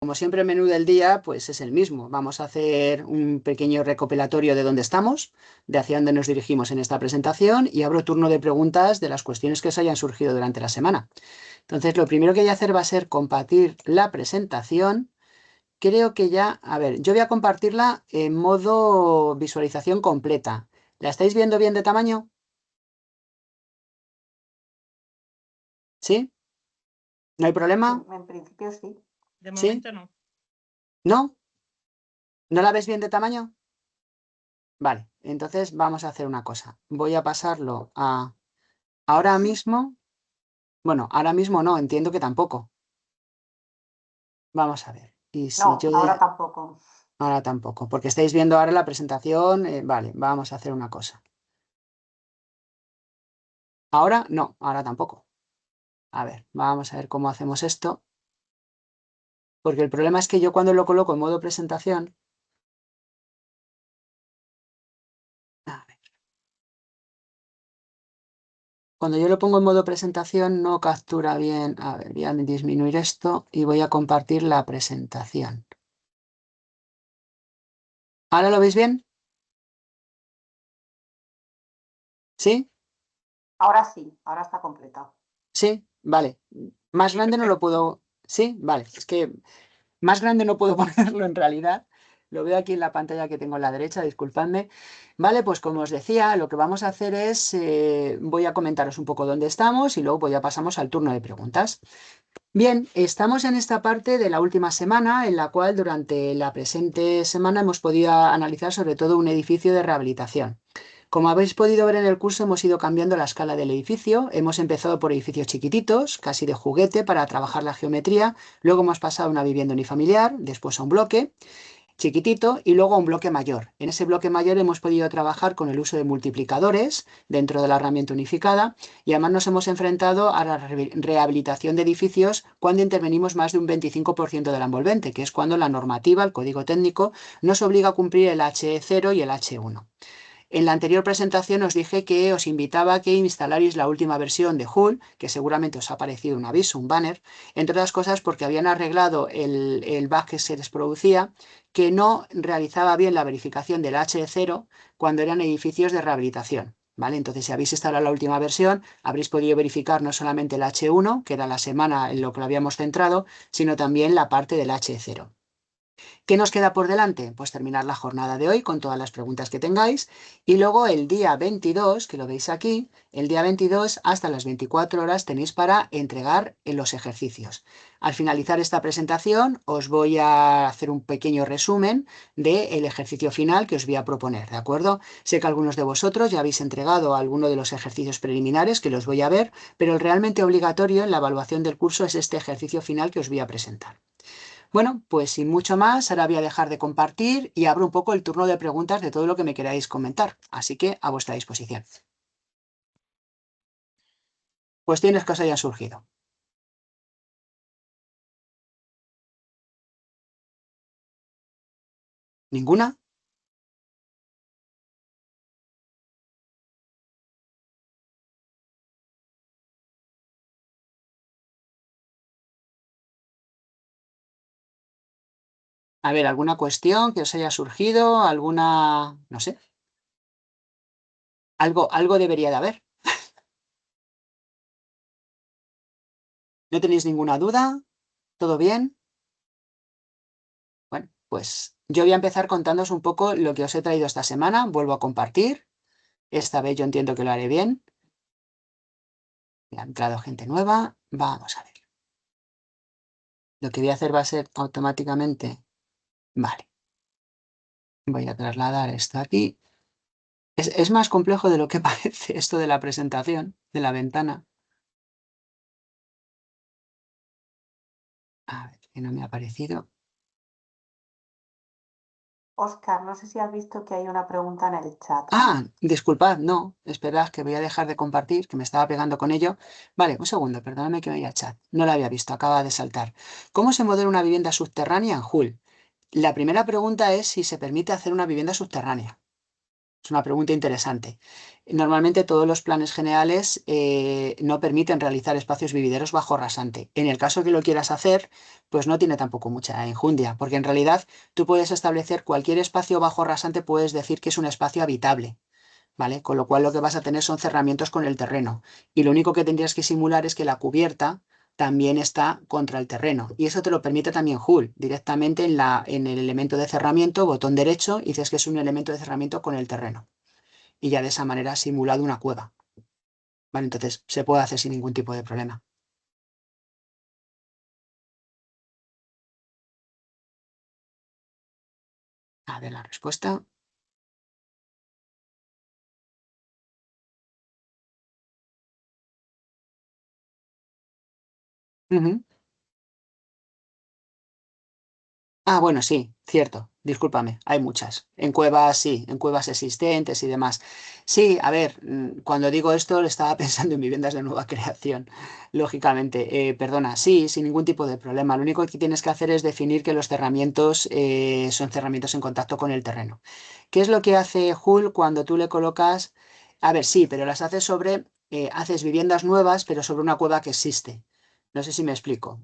como siempre el menú del día pues es el mismo. Vamos a hacer un pequeño recopilatorio de dónde estamos, de hacia dónde nos dirigimos en esta presentación y abro turno de preguntas de las cuestiones que os hayan surgido durante la semana. Entonces, lo primero que voy a hacer va a ser compartir la presentación. Creo que ya, a ver, yo voy a compartirla en modo visualización completa. ¿La estáis viendo bien de tamaño? ¿Sí? ¿No hay problema? En principio sí. De ¿Sí? momento no. ¿No? ¿No la ves bien de tamaño? Vale, entonces vamos a hacer una cosa. Voy a pasarlo a ahora mismo. Bueno, ahora mismo no, entiendo que tampoco. Vamos a ver. Y si No, yo ahora tampoco. ahora tampoco, porque estáis viendo ahora la presentación. Vale, vamos a hacer una cosa. Ahora no, ahora tampoco. A ver, vamos a ver cómo hacemos esto. Porque el problema es que yo cuando lo coloco en modo presentación. A ver, cuando yo lo pongo en modo presentación no captura bien. A ver, voy a disminuir esto y voy a compartir la presentación. ¿Ahora lo veis bien? ¿Sí? Ahora sí, ahora está completa. Sí, vale. Más Sí, grande no lo perfecto. puedo. Sí, vale. Es que más grande no puedo ponerlo en realidad. Lo veo aquí en la pantalla que tengo a la derecha, disculpadme. Vale, pues como os decía, lo que vamos a hacer es, voy a comentaros un poco dónde estamos y luego pues ya pasamos al turno de preguntas. Bien, estamos en esta parte de la última semana en la cual durante la presente semana hemos podido analizar sobre todo un edificio de rehabilitación. Como habéis podido ver en el curso, hemos ido cambiando la escala del edificio. Hemos empezado por edificios chiquititos, casi de juguete, para trabajar la geometría. Luego hemos pasado a una vivienda unifamiliar, después a un bloque chiquitito y luego a un bloque mayor. En ese bloque mayor hemos podido trabajar con el uso de multiplicadores dentro de la herramienta unificada y además nos hemos enfrentado a la rehabilitación de edificios cuando intervenimos más de un 25% del envolvente, que es cuando la normativa, el código técnico, nos obliga a cumplir el H0 y el H1. En la anterior presentación os dije que os invitaba a que instalarais la última versión de Hull, que seguramente os ha aparecido un aviso, un banner, entre otras cosas porque habían arreglado el bug que se les producía, que no realizaba bien la verificación del H0 cuando eran edificios de rehabilitación. ¿Vale? Entonces, si habéis instalado la última versión, habréis podido verificar no solamente el H1, que era la semana en lo que lo habíamos centrado, sino también la parte del H0. ¿Qué nos queda por delante? Pues terminar la jornada de hoy con todas las preguntas que tengáis y luego el día 22, que lo veis aquí, el día 22 hasta las 24 horas tenéis para entregar en los ejercicios. Al finalizar esta presentación os voy a hacer un pequeño resumen del ejercicio final que os voy a proponer, ¿de acuerdo? Sé que algunos de vosotros ya habéis entregado alguno de los ejercicios preliminares que los voy a ver, pero el realmente obligatorio en la evaluación del curso es este ejercicio final que os voy a presentar. Bueno, pues sin mucho más, ahora voy a dejar de compartir y abro un poco el turno de preguntas de todo lo que me queráis comentar. Así que a vuestra disposición. Cuestiones que os hayan surgido. ¿Ninguna? A ver, ¿alguna cuestión que os haya surgido? ¿Alguna, no sé? Algo debería de haber. ¿No tenéis ninguna duda? ¿Todo bien? Bueno, pues yo voy a empezar contándoos un poco lo que os he traído esta semana. Vuelvo a compartir. Esta vez yo entiendo que lo haré bien. Ya ha entrado gente nueva. Vamos a ver. Lo que voy a hacer va a ser automáticamente. Vale. Voy a trasladar esto aquí. Es más complejo de lo que parece esto de la presentación, de la ventana. A ver, que no me ha aparecido. Oscar, no sé si has visto que hay una pregunta en el chat. Ah, disculpad, no. Esperad que voy a dejar de compartir, que me estaba pegando con ello. Vale, un segundo, perdóname que me vaya al chat. No la había visto, acaba de saltar. ¿Cómo se modela una vivienda subterránea en Hull? La primera pregunta es si se permite hacer una vivienda subterránea. Es una pregunta interesante. Normalmente todos los planes generales no permiten realizar espacios vivideros bajo rasante. En el caso que lo quieras hacer, pues no tiene tampoco mucha enjundia, porque en realidad tú puedes establecer cualquier espacio bajo rasante, puedes decir que es un espacio habitable, ¿vale? Con lo cual lo que vas a tener son cerramientos con el terreno. Y lo único que tendrías que simular es que la cubierta también está contra el terreno. Y eso te lo permite también Hull, directamente en el elemento de cerramiento, botón derecho, y dices que es un elemento de cerramiento con el terreno. Y ya de esa manera has simulado una cueva. ¿Vale? Entonces se puede hacer sin ningún tipo de problema. A ver la respuesta. Ujú. Ah, bueno, sí, cierto, discúlpame, hay muchas. En cuevas, sí, en cuevas existentes y demás. Sí, a ver, cuando digo esto, estaba pensando en viviendas de nueva creación, lógicamente. Perdona, sí, sin ningún tipo de problema. Lo único que tienes que hacer es definir que los cerramientos son cerramientos en contacto con el terreno. ¿Qué es lo que hace Hull cuando tú le colocas? A ver, sí, pero las haces haces viviendas nuevas, pero sobre una cueva que existe. No sé si me explico.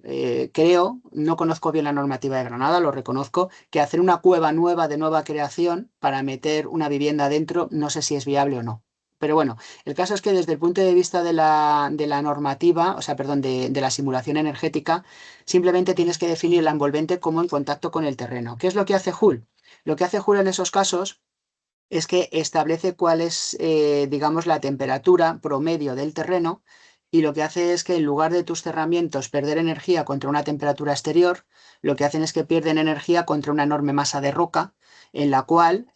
Creo, no conozco bien la normativa de Granada, lo reconozco, que hacer una cueva nueva de nueva creación para meter una vivienda dentro, no sé si es viable o no. Pero bueno, el caso es que desde el punto de vista de la normativa, o sea, perdón, de la simulación energética, simplemente tienes que definir la envolvente como en contacto con el terreno. ¿Qué es lo que hace Hull? Lo que hace Hull en esos casos es que establece cuál es, digamos, la temperatura promedio del terreno, y lo que hace es que en lugar de tus cerramientos perder energía contra una temperatura exterior, lo que hacen es que pierden energía contra una enorme masa de roca en la cual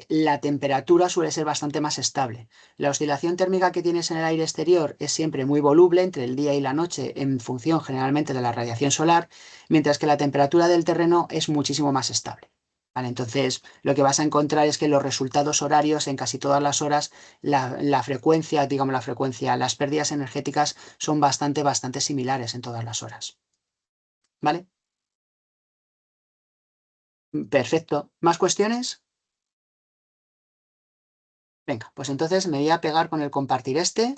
la temperatura suele ser bastante más estable. La oscilación térmica que tienes en el aire exterior es siempre muy voluble entre el día y la noche en función generalmente de la radiación solar, mientras que la temperatura del terreno es muchísimo más estable. ¿Vale? Entonces, lo que vas a encontrar es que los resultados horarios en casi todas las horas, la frecuencia, digamos la frecuencia, las pérdidas energéticas son bastante similares en todas las horas. ¿Vale? Perfecto. ¿Más cuestiones? Venga, pues entonces me voy a pegar con el compartir este.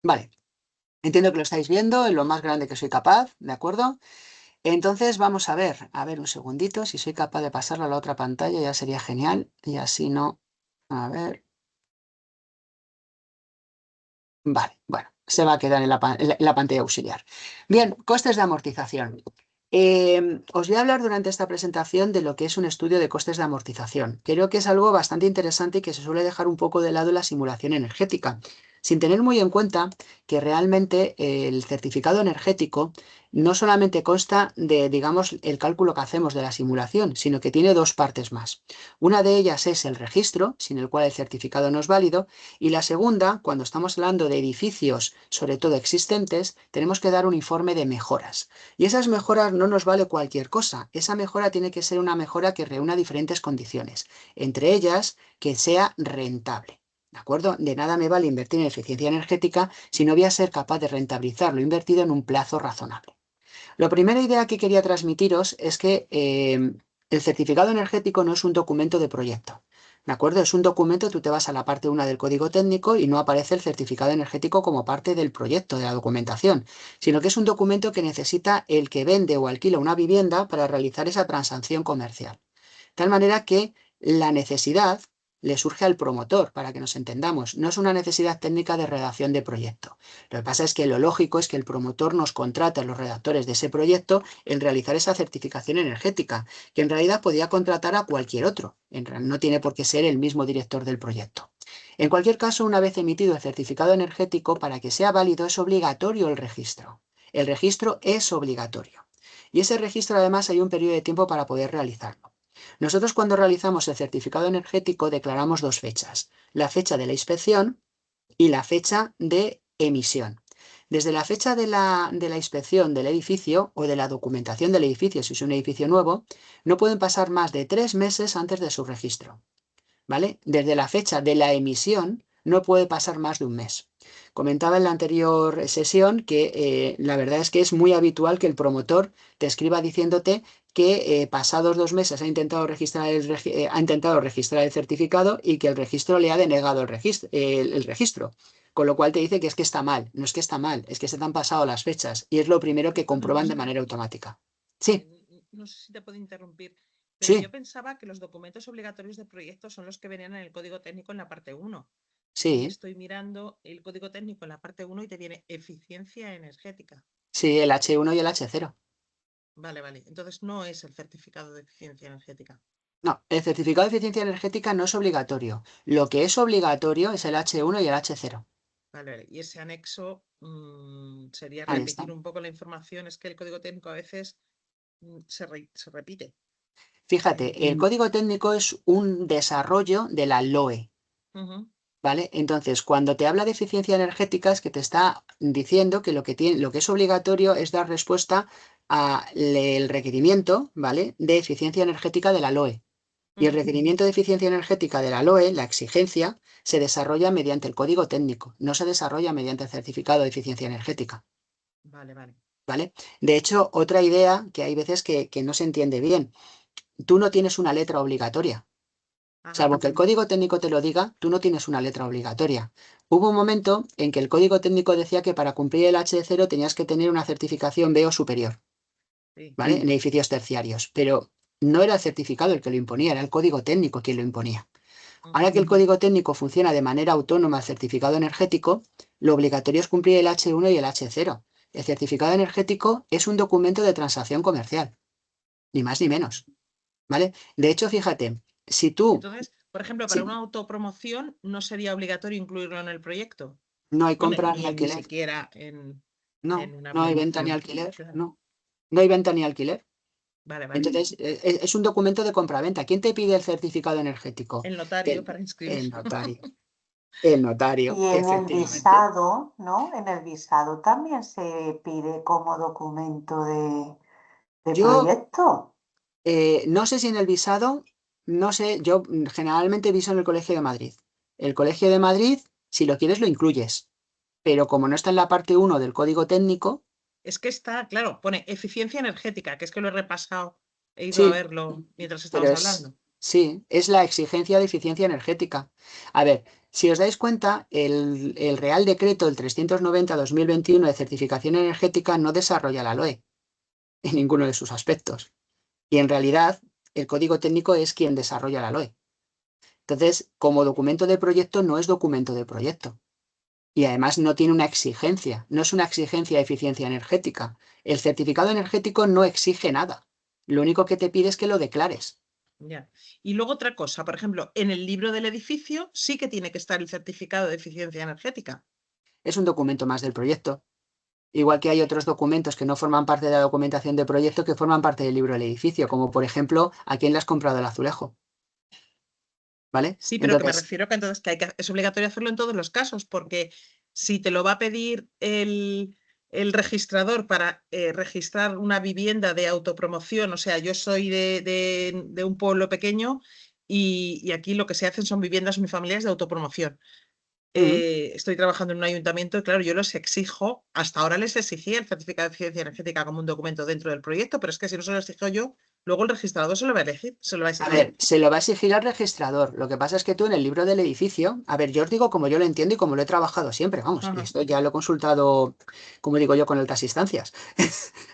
Vale. Entiendo que lo estáis viendo en lo más grande que soy capaz, ¿de acuerdo? Entonces vamos a ver un segundito, si soy capaz de pasarlo a la otra pantalla ya sería genial y así no. A ver. Vale, bueno, se va a quedar en la pantalla auxiliar. Bien, costes de amortización. Os voy a hablar durante esta presentación de lo que es un estudio de costes de amortización. Creo que es algo bastante interesante y que se suele dejar un poco de lado en la simulación energética, sin tener muy en cuenta que realmente el certificado energético no solamente consta de, digamos, el cálculo que hacemos de la simulación, sino que tiene dos partes más. Una de ellas es el registro, sin el cual el certificado no es válido, y la segunda, cuando estamos hablando de edificios, sobre todo existentes, tenemos que dar un informe de mejoras. Y esas mejoras no nos vale cualquier cosa. Esa mejora tiene que ser una mejora que reúna diferentes condiciones, entre ellas que sea rentable. ¿De acuerdo? De nada me vale invertir en eficiencia energética si no voy a ser capaz de rentabilizar lo invertido en un plazo razonable. La primera idea que quería transmitiros es que el certificado energético no es un documento de proyecto. ¿De acuerdo? Es un documento, tú te vas a la parte 1 del código técnico y no aparece el certificado energético como parte del proyecto, de la documentación, sino que es un documento que necesita el que vende o alquila una vivienda para realizar esa transacción comercial. De tal manera que la necesidad le surge al promotor, para que nos entendamos. No es una necesidad técnica de redacción de proyecto. Lo que pasa es que lo lógico es que el promotor nos contrate a los redactores de ese proyecto en realizar esa certificación energética, que en realidad podía contratar a cualquier otro. No tiene por qué ser el mismo director del proyecto. En cualquier caso, una vez emitido el certificado energético, para que sea válido es obligatorio el registro. El registro es obligatorio. Y ese registro además hay un periodo de tiempo para poder realizarlo. Nosotros cuando realizamos el certificado energético declaramos dos fechas, la fecha de la inspección y la fecha de emisión. Desde la fecha de la inspección del edificio o de la documentación del edificio, si es un edificio nuevo, no pueden pasar más de 3 meses antes de su registro, ¿vale? Desde la fecha de la emisión no puede pasar más de un mes. Comentaba en la anterior sesión que la verdad es que es muy habitual que el promotor te escriba diciéndote que pasados 2 meses ha intentado registrar el certificado y que el registro le ha denegado el registro. Con lo cual te dice que es que está mal. No es que está mal, es que se te han pasado las fechas y es lo primero que Una comprueban de cosa, manera automática. Sí, no sé si te puedo interrumpir, pero sí, yo pensaba que los documentos obligatorios de proyecto son los que venían en el código técnico en la parte 1. Y sí, estoy mirando el código técnico en la parte 1 y te viene eficiencia energética. sí, el H1 y el H0. Vale, vale. Entonces no es el certificado de eficiencia energética. No, el certificado de eficiencia energética no es obligatorio. Lo que es obligatorio es el H1 y el H0. Vale, vale. Y ese anexo sería Ahí está. repetir un poco la información. Es que el código técnico a veces se repite. Fíjate, el código técnico es un desarrollo de la LOE, Ujú, ¿vale? Entonces, cuando te habla de eficiencia energética es que te está diciendo que lo que es obligatorio es dar respuesta al requerimiento, ¿vale? De eficiencia energética de la LOE. Y el ujú. requerimiento de eficiencia energética de la LOE, la exigencia, se desarrolla mediante el código técnico, no se desarrolla mediante el certificado de eficiencia energética. Vale, vale. ¿Vale? De hecho, otra idea que hay veces que no se entiende bien, tú no tienes una letra obligatoria. Ajá. Salvo que el código técnico te lo diga, tú no tienes una letra obligatoria. Hubo un momento en que el código técnico decía que para cumplir el H0 tenías que tener una certificación B o superior, Sí. ¿vale? En edificios terciarios, pero no era el certificado el que lo imponía, era el código técnico quien lo imponía. Ahora Ujú. que el código técnico funciona de manera autónoma al certificado energético, lo obligatorio es cumplir el H1 y el H0. El certificado energético es un documento de transacción comercial, ni más ni menos, ¿vale? De hecho, fíjate, si tú, Entonces, por ejemplo, para una si autopromoción no sería obligatorio incluirlo en el proyecto. no hay Bueno, compra ni ni alquiler, siquiera no, en una no hay venta ni promoción. alquiler, Claro. no, no hay venta ni alquiler. Vale, vale. Entonces, es un documento de compraventa. ¿Quién te pide el certificado energético? El notario El, para inscribir. el notario. El notario, Y en el efectivamente. visado, ¿no? En el visado también se pide como documento de Yo proyecto. no sé si en el visado, no sé, yo generalmente viso en el Colegio de Madrid. El Colegio de Madrid, si lo quieres, lo incluyes, pero como no está en la parte 1 del código técnico, Es que está, claro, pone eficiencia energética, que es que lo he repasado, he ido a sí, verlo mientras pero estabas hablando. sí, es la exigencia de eficiencia energética. A ver, si os dais cuenta, el Real Decreto, el 390-2021 de certificación energética no desarrolla la LOE en ninguno de sus aspectos. Y en realidad, el código técnico es quien desarrolla la LOE. Entonces, como documento de proyecto, no es documento de proyecto. Y además no tiene una exigencia, no es una exigencia de eficiencia energética. El certificado energético no exige nada. Lo único que te pide es que lo declares. Ya. Y luego otra cosa, por ejemplo, en el libro del edificio sí que tiene que estar el certificado de eficiencia energética. Es un documento más del proyecto. Igual que hay otros documentos que no forman parte de la documentación de proyecto que forman parte del libro del edificio, como por ejemplo, ¿a quién le has comprado el azulejo? ¿Vale? Sí, pero que me Entonces, refiero que entonces es obligatorio hacerlo en todos los casos, porque si te lo va a pedir el registrador para registrar una vivienda de autopromoción, o sea, yo soy de un pueblo pequeño y aquí lo que se hacen son viviendas unifamiliares de autopromoción. mm, Estoy trabajando en un ayuntamiento y claro, yo los exijo, hasta ahora les exigía el certificado de eficiencia energética como un documento dentro del proyecto, pero es que si no se lo exijo yo, luego el registrador se lo va a elegir, se lo va a a exigir. ver, se lo va a exigir al registrador. Lo que pasa es que tú en el libro del edificio, a ver, yo os digo como yo lo entiendo y como lo he trabajado siempre, vamos, y Ajá. esto ya lo he consultado, como digo yo, con altas instancias.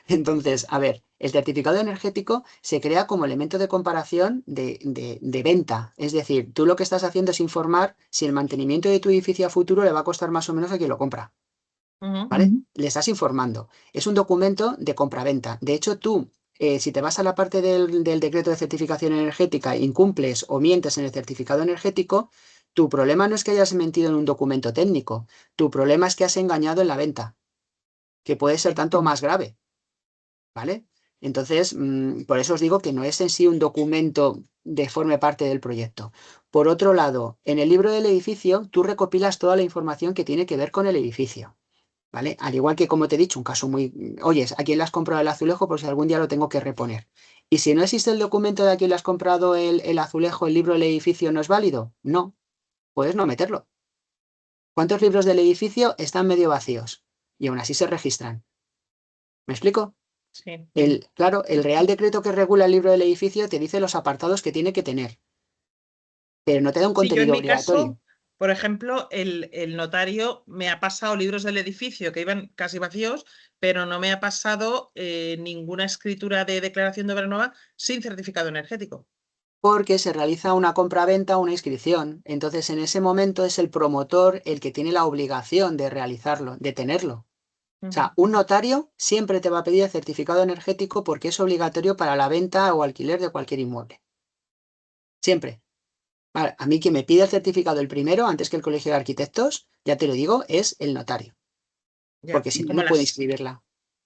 Entonces, a ver, el certificado energético se crea como elemento de comparación de venta. Es decir, tú lo que estás haciendo es informar si el mantenimiento de tu edificio a futuro le va a costar más o menos a quien lo compra. Ujú. ¿Vale? Le estás informando. Es un documento de compraventa. De hecho, tú, si te vas a la parte del decreto de certificación energética, incumples o mientes en el certificado energético, tu problema no es que hayas mentido en un documento técnico, tu problema es que has engañado en la venta, que puede ser Sí. tanto más grave, ¿vale? Entonces, por eso os digo que no es en sí un documento de forme parte del proyecto. Por otro lado, en el libro del edificio, tú recopilas toda la información que tiene que ver con el edificio. ¿Vale? Al igual que, como te he dicho, un caso muy, oyes, ¿a quién le has comprado el azulejo? Por si algún día lo tengo que reponer. Y si no existe el documento de a quién le has comprado el azulejo, el libro, el edificio no es válido, no, puedes no meterlo. ¿Cuántos libros del edificio están medio vacíos? Y aún así se registran. ¿Me explico? Sí. Claro, el Real Decreto que regula el libro del edificio te dice los apartados que tiene que tener, pero no te da un Sí, yo en contenido mi obligatorio. caso, por ejemplo, el notario me ha pasado libros del edificio que iban casi vacíos, pero no me ha pasado ninguna escritura de declaración de obra nueva sin certificado energético. Porque se realiza una compraventa o una inscripción. Entonces, en ese momento es el promotor el que tiene la obligación de realizarlo, de tenerlo. O sea, un notario siempre te va a pedir el certificado energético porque es obligatorio para la venta o alquiler de cualquier inmueble. Siempre. Vale, a mí quien me pide el certificado el primero, antes que el Colegio de Arquitectos, ya te lo digo, es el notario. Ya, Porque si no, no puede inscribirla.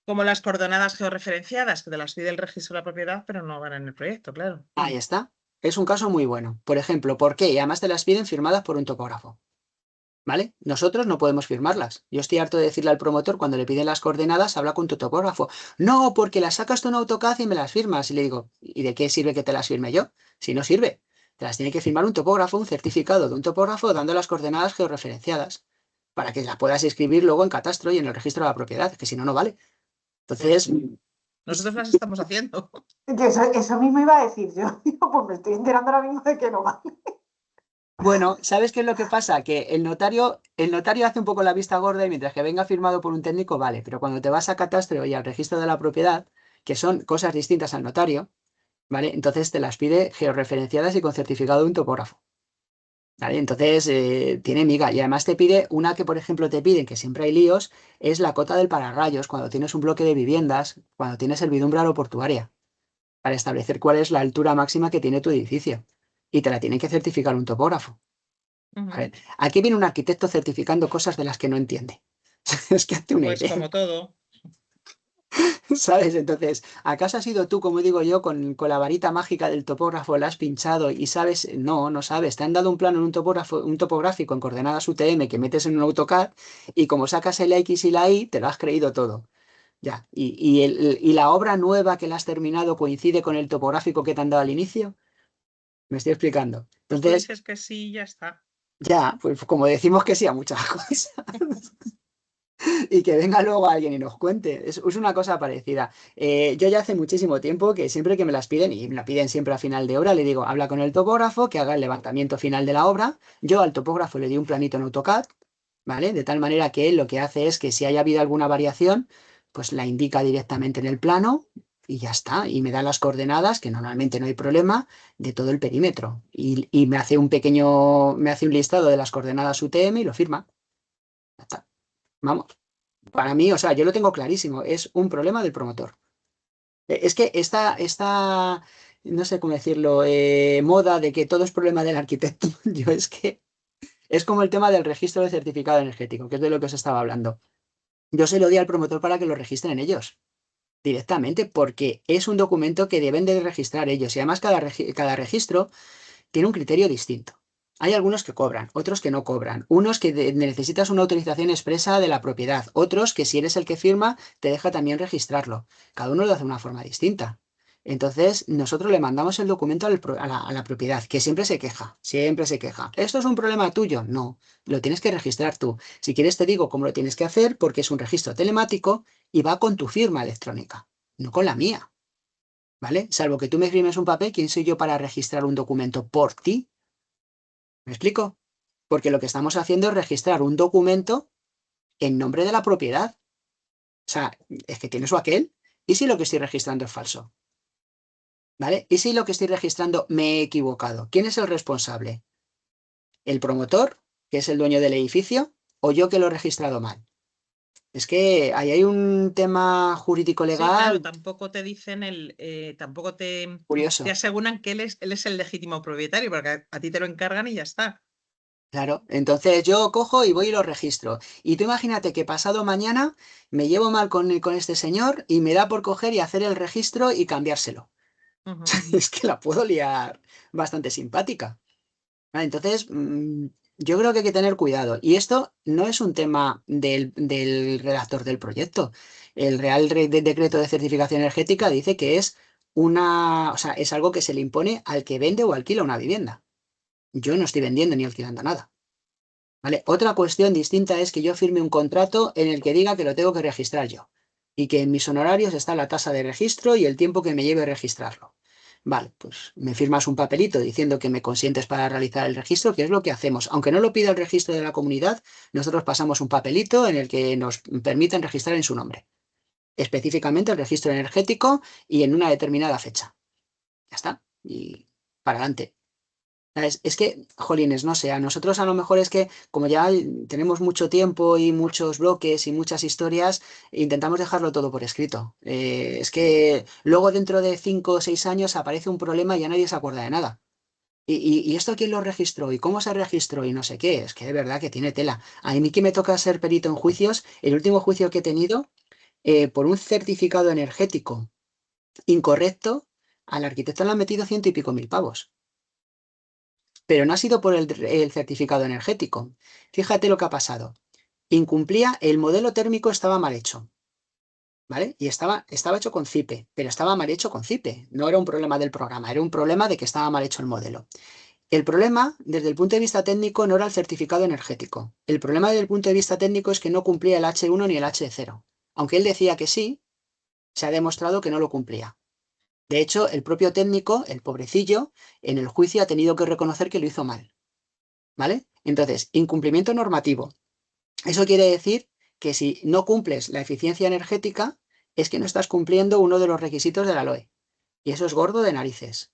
como las coordenadas georreferenciadas, que te las pide el registro de la propiedad, pero no van en el proyecto, claro. Ahí está. Es un caso muy bueno. Por ejemplo, ¿por qué? Y además te las piden firmadas por un topógrafo. ¿Vale? Nosotros no podemos firmarlas. Yo estoy harto de decirle al promotor cuando le piden las coordenadas, habla con tu topógrafo. No, porque las sacas tú en AutoCAD y me las firmas. Y le digo, ¿y de qué sirve que te las firme yo? Si no sirve, te las tiene que firmar un topógrafo, un certificado de un topógrafo dando las coordenadas georreferenciadas para que las puedas escribir luego en catastro y en el registro de la propiedad, que si no, no vale. Pues Entonces, nosotros las estamos haciendo. Que eso mismo iba a decir yo. Digo, pues me estoy enterando ahora mismo de que no vale. bueno, ¿sabes qué es lo que pasa? Que el notario hace un poco la vista gorda y mientras que venga firmado por un técnico, vale, pero cuando te vas a catastro y al registro de la propiedad, que son cosas distintas al notario, ¿vale? Entonces te las pide georreferenciadas y con certificado de un topógrafo, ¿vale? Entonces tiene miga y además te pide una que, por ejemplo, te piden, que siempre hay líos, es la cota del pararrayos, cuando tienes un bloque de viviendas, cuando tienes servidumbre aeroportuaria, para establecer cuál es la altura máxima que tiene tu edificio. Y te la tiene que certificar un topógrafo. A ver, aquí viene un arquitecto certificando cosas de las que no entiende. Es que hazte una Pues idea, como todo. ¿sabes? Entonces, ¿acaso has sido tú, como digo yo, con la varita mágica del topógrafo, la has pinchado y sabes? No, no sabes. Te han dado un plano en un topográfico en coordenadas UTM que metes en un AutoCAD y como sacas el X y la Y, te lo has creído todo. Ya. ¿Y la obra nueva que la has terminado coincide con el topográfico que te han dado al inicio? Me estoy explicando. Tú Entonces, dices que sí, ya está. ya, pues como decimos que sí a muchas cosas. Y que venga luego alguien y nos cuente. Es una cosa parecida. Yo ya hace muchísimo tiempo que siempre que me las piden, y me la piden siempre a final de obra, le digo, habla con el topógrafo, que haga el levantamiento final de la obra. Yo al topógrafo le di un planito en AutoCAD, ¿vale? De tal manera que él lo que hace es que si haya habido alguna variación, pues la indica directamente en el plano y ya está. Y me da las coordenadas, que normalmente no hay problema, de todo el perímetro. Y me hace un listado de las coordenadas UTM y lo firma. Ya está. Vamos. Para mí, o sea, yo lo tengo clarísimo, es un problema del promotor. Es que no sé cómo decirlo, moda de que todo es problema del arquitecto, yo es que es como el tema del registro de certificado energético, que es de lo que os estaba hablando. Yo se lo di al promotor para que lo registren ellos directamente, porque es un documento que deben de registrar ellos y además cada registro tiene un criterio distinto. Hay algunos que cobran, otros que no cobran, unos que necesitas una autorización expresa de la propiedad, otros que si eres el que firma te deja también registrarlo. Cada uno lo hace de una forma distinta. Entonces, nosotros le mandamos el documento a la propiedad, que siempre se queja, siempre se queja. ¿Esto es un problema tuyo? No, lo tienes que registrar tú. Si quieres te digo cómo lo tienes que hacer porque es un registro telemático y va con tu firma electrónica, no con la mía, ¿vale? Salvo que tú me firmes un papel, ¿quién soy yo para registrar un documento por ti? ¿Me explico? Porque lo que estamos haciendo es registrar un documento en nombre de la propiedad. O sea, es que tienes o aquel. ¿Y si lo que estoy registrando es falso? ¿Vale? ¿Y si lo que estoy registrando me he equivocado? ¿Quién es el responsable? ¿El promotor, que es el dueño del edificio, o yo que lo he registrado mal? Es que ahí hay un tema jurídico Sí, claro, legal tampoco te dicen tampoco te curioso. aseguran que él es el legítimo propietario, porque a ti te lo encargan y ya está. Claro, entonces yo cojo y voy y lo registro. Y tú imagínate que pasado mañana me llevo mal con este señor y me da por coger y hacer el registro y cambiárselo. Ujú. Es que la puedo liar bastante simpática. Vale, entonces, yo creo que hay que tener cuidado. Y esto no es un tema del redactor del proyecto. El Decreto de Certificación Energética dice que o sea, es algo que se le impone al que vende o alquila una vivienda. Yo no estoy vendiendo ni alquilando nada. ¿Vale? Otra cuestión distinta es que yo firme un contrato en el que diga que lo tengo que registrar yo y que en mis honorarios está la tasa de registro y el tiempo que me lleve registrarlo. Vale, pues me firmas un papelito diciendo que me consientes para realizar el registro, que es lo que hacemos. Aunque no lo pida el registro de la comunidad, nosotros pasamos un papelito en el que nos permiten registrar en su nombre, específicamente el registro energético y en una determinada fecha. Ya está. Y para adelante. Es que, jolines, no sé, a nosotros a lo mejor es que como ya tenemos mucho tiempo y muchos bloques y muchas historias, intentamos dejarlo todo por escrito. Es que luego dentro de 5 o 6 años aparece un problema y ya nadie se acuerda de nada. ¿Y esto quién lo registró? ¿Y cómo se registró? Y no sé qué. Es que de verdad que tiene tela. A mí que me toca ser perito en juicios, el último juicio que he tenido, por un certificado energético incorrecto, al arquitecto le han metido 100 y pico mil pavos. Pero no ha sido por el certificado energético. Fíjate lo que ha pasado. Incumplía, el modelo térmico estaba mal hecho, ¿vale? Y estaba hecho con CIPE, pero estaba mal hecho con CIPE. No era un problema del programa, era un problema de que estaba mal hecho el modelo. El problema, desde el punto de vista técnico, no era el certificado energético. El problema desde el punto de vista técnico es que no cumplía el H1 ni el H0. Aunque él decía que sí, se ha demostrado que no lo cumplía. De hecho, el propio técnico, el pobrecillo, en el juicio ha tenido que reconocer que lo hizo mal. ¿Vale? Entonces, incumplimiento normativo. Eso quiere decir que si no cumples la eficiencia energética, es que no estás cumpliendo uno de los requisitos de la LOE. Y eso es gordo de narices.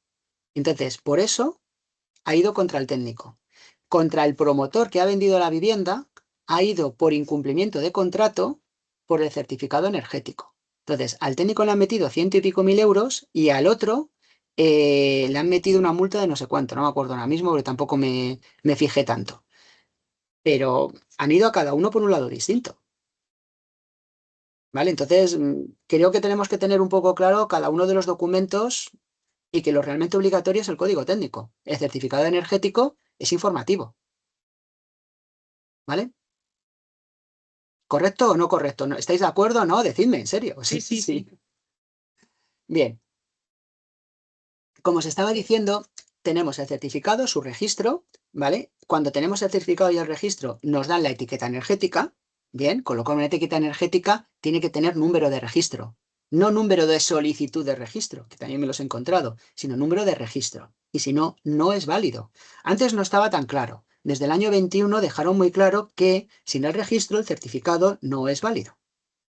Entonces, por eso ha ido contra el técnico. Contra el promotor que ha vendido la vivienda, ha ido por incumplimiento de contrato por el certificado energético. Entonces, al técnico le han metido 100 y pico mil euros y al otro le han metido una multa de no sé cuánto, no me acuerdo ahora mismo, porque tampoco me fijé tanto. Pero han ido a cada uno por un lado distinto. ¿Vale? Entonces, creo que tenemos que tener un poco claro cada uno de los documentos y que lo realmente obligatorio es el código técnico. El certificado energético es informativo. ¿Vale? ¿Correcto o no correcto? ¿Estáis de acuerdo o no? Decidme, en serio. Sí, sí, sí. Bien. Como os estaba diciendo, tenemos el certificado, su registro, ¿vale? Cuando tenemos el certificado y el registro, nos dan la etiqueta energética. Bien, con lo cual una etiqueta energética tiene que tener número de registro. No número de solicitud de registro, que también me los he encontrado, sino número de registro. Y si no, no es válido. Antes no estaba tan claro. Desde el año 21 dejaron muy claro que sin el registro el certificado no es válido.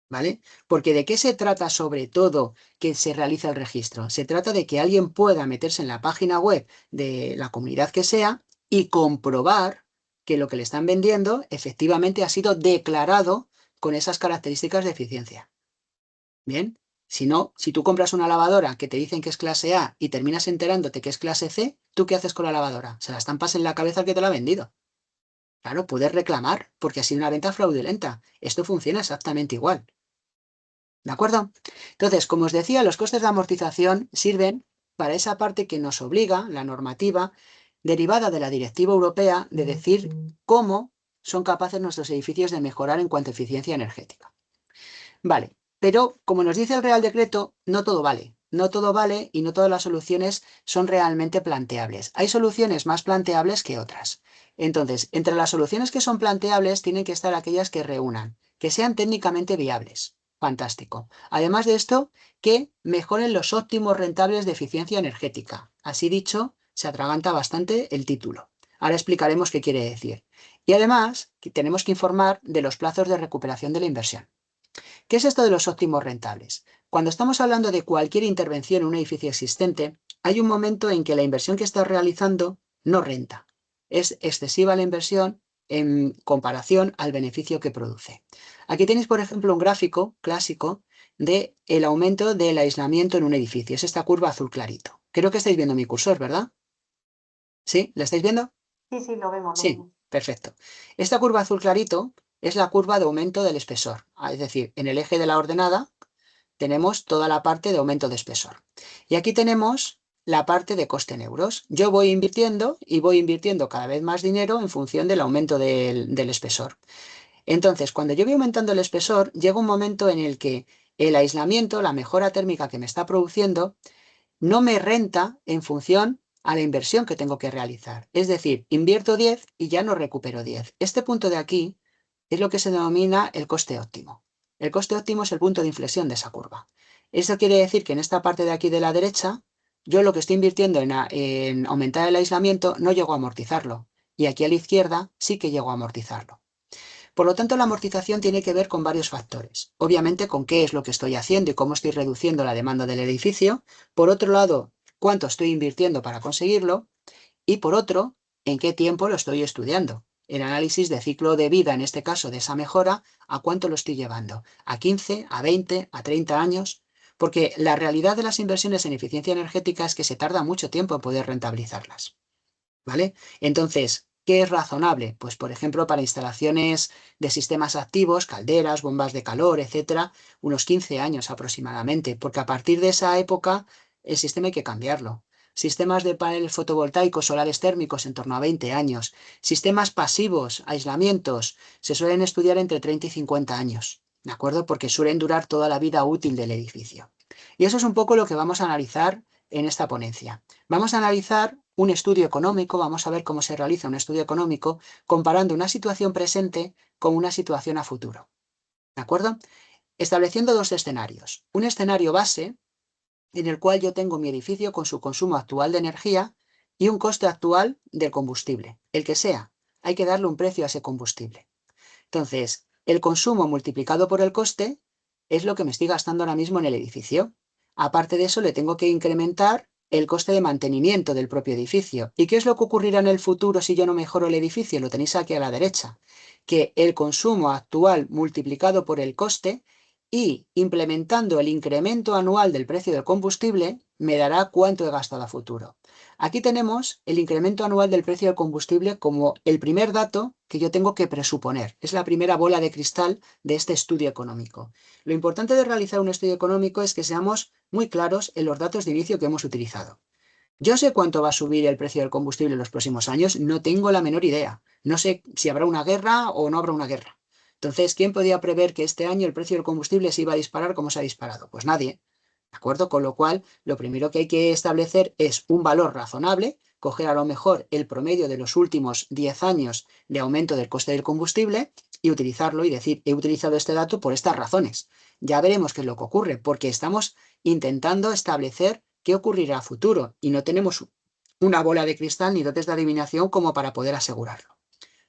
¿Vale? Porque ¿de qué se trata sobre todo que se realiza el registro? Se trata de que alguien pueda meterse en la página web de la comunidad que sea y comprobar que lo que le están vendiendo efectivamente ha sido declarado con esas características de eficiencia. Bien, si no, si tú compras una lavadora que te dicen que es clase A y terminas enterándote que es clase C, ¿tú qué haces con la lavadora? Se la estampas en la cabeza al que te la ha vendido. Claro, puedes reclamar porque ha sido una venta fraudulenta. Esto funciona exactamente igual. ¿De acuerdo? Entonces, como os decía, los costes de amortización sirven para esa parte que nos obliga, la normativa, derivada de la Directiva Europea, de decir cómo son capaces nuestros edificios de mejorar en cuanto a eficiencia energética. Vale, pero como nos dice el Real Decreto, no todo vale. No todo vale y no todas las soluciones son realmente planteables. Hay soluciones más planteables que otras. Entonces, entre las soluciones que son planteables tienen que estar aquellas que reúnan, que sean técnicamente viables. Fantástico. Además de esto, que mejoren los óptimos rentables de eficiencia energética. Así dicho, se atraganta bastante el título. Ahora explicaremos qué quiere decir. Y además, tenemos que informar de los plazos de recuperación de la inversión. ¿Qué es esto de los óptimos rentables? Cuando estamos hablando de cualquier intervención en un edificio existente, hay un momento en que la inversión que estás realizando no renta. Es excesiva la inversión en comparación al beneficio que produce. Aquí tenéis, por ejemplo, un gráfico clásico del aumento del aislamiento en un edificio. Es esta curva azul clarito. Creo que estáis viendo mi cursor, ¿verdad? ¿Sí? ¿La estáis viendo? Sí, sí, lo vemos, lo Sí, vemos. perfecto. Esta curva azul clarito es la curva de aumento del espesor. Es decir, en el eje de la ordenada tenemos toda la parte de aumento de espesor. Y aquí tenemos la parte de coste en euros. Yo voy invirtiendo y voy invirtiendo cada vez más dinero en función del aumento del espesor. Entonces, cuando yo voy aumentando el espesor, llega un momento en el que el aislamiento, la mejora térmica que me está produciendo, no me renta en función a la inversión que tengo que realizar. Es decir, invierto 10 y ya no recupero 10. Este punto de aquí es lo que se denomina el coste óptimo. El coste óptimo es el punto de inflexión de esa curva. Eso quiere decir que en esta parte de aquí de la derecha, yo lo que estoy invirtiendo en aumentar el aislamiento no llego a amortizarlo. Y aquí a la izquierda sí que llego a amortizarlo. Por lo tanto, la amortización tiene que ver con varios factores. Obviamente, con qué es lo que estoy haciendo y cómo estoy reduciendo la demanda del edificio. Por otro lado, cuánto estoy invirtiendo para conseguirlo. Y por otro, en qué tiempo lo estoy estudiando. El análisis de ciclo de vida, en este caso de esa mejora, ¿a cuánto lo estoy llevando? ¿A 15, a 20, a 30 años? Porque la realidad de las inversiones en eficiencia energética es que se tarda mucho tiempo en poder rentabilizarlas. ¿Vale? Entonces, ¿qué es razonable? Pues, por ejemplo, para instalaciones de sistemas activos, calderas, bombas de calor, etcétera, unos 15 años aproximadamente, porque a partir de esa época el sistema hay que cambiarlo. Sistemas de paneles fotovoltaicos, solares térmicos en torno a 20 años. Sistemas pasivos, aislamientos, se suelen estudiar entre 30 y 50 años, ¿de acuerdo? Porque suelen durar toda la vida útil del edificio. Y eso es un poco lo que vamos a analizar en esta ponencia. Vamos a analizar un estudio económico, vamos a ver cómo se realiza un estudio económico comparando una situación presente con una situación a futuro. ¿De acuerdo? Estableciendo dos escenarios. Un escenario base, en el cual yo tengo mi edificio con su consumo actual de energía y un coste actual del combustible, el que sea. Hay que darle un precio a ese combustible. Entonces, el consumo multiplicado por el coste es lo que me estoy gastando ahora mismo en el edificio. Aparte de eso, le tengo que incrementar el coste de mantenimiento del propio edificio. ¿Y qué es lo que ocurrirá en el futuro si yo no mejoro el edificio? Lo tenéis aquí a la derecha. Que el consumo actual multiplicado por el coste y implementando el incremento anual del precio del combustible me dará cuánto he gastado a futuro. Aquí tenemos el incremento anual del precio del combustible como el primer dato que yo tengo que presuponer. Es la primera bola de cristal de este estudio económico. Lo importante de realizar un estudio económico es que seamos muy claros en los datos de inicio que hemos utilizado. Yo sé cuánto va a subir el precio del combustible en los próximos años, no tengo la menor idea. No sé si habrá una guerra o no habrá una guerra. Entonces, ¿quién podía prever que este año el precio del combustible se iba a disparar como se ha disparado? Pues nadie. ¿De acuerdo? Con lo cual, lo primero que hay que establecer es un valor razonable, coger a lo mejor el promedio de los últimos 10 años de aumento del coste del combustible y utilizarlo y decir, he utilizado este dato por estas razones. Ya veremos qué es lo que ocurre, porque estamos intentando establecer qué ocurrirá a futuro y no tenemos una bola de cristal ni dotes de adivinación como para poder asegurarlo.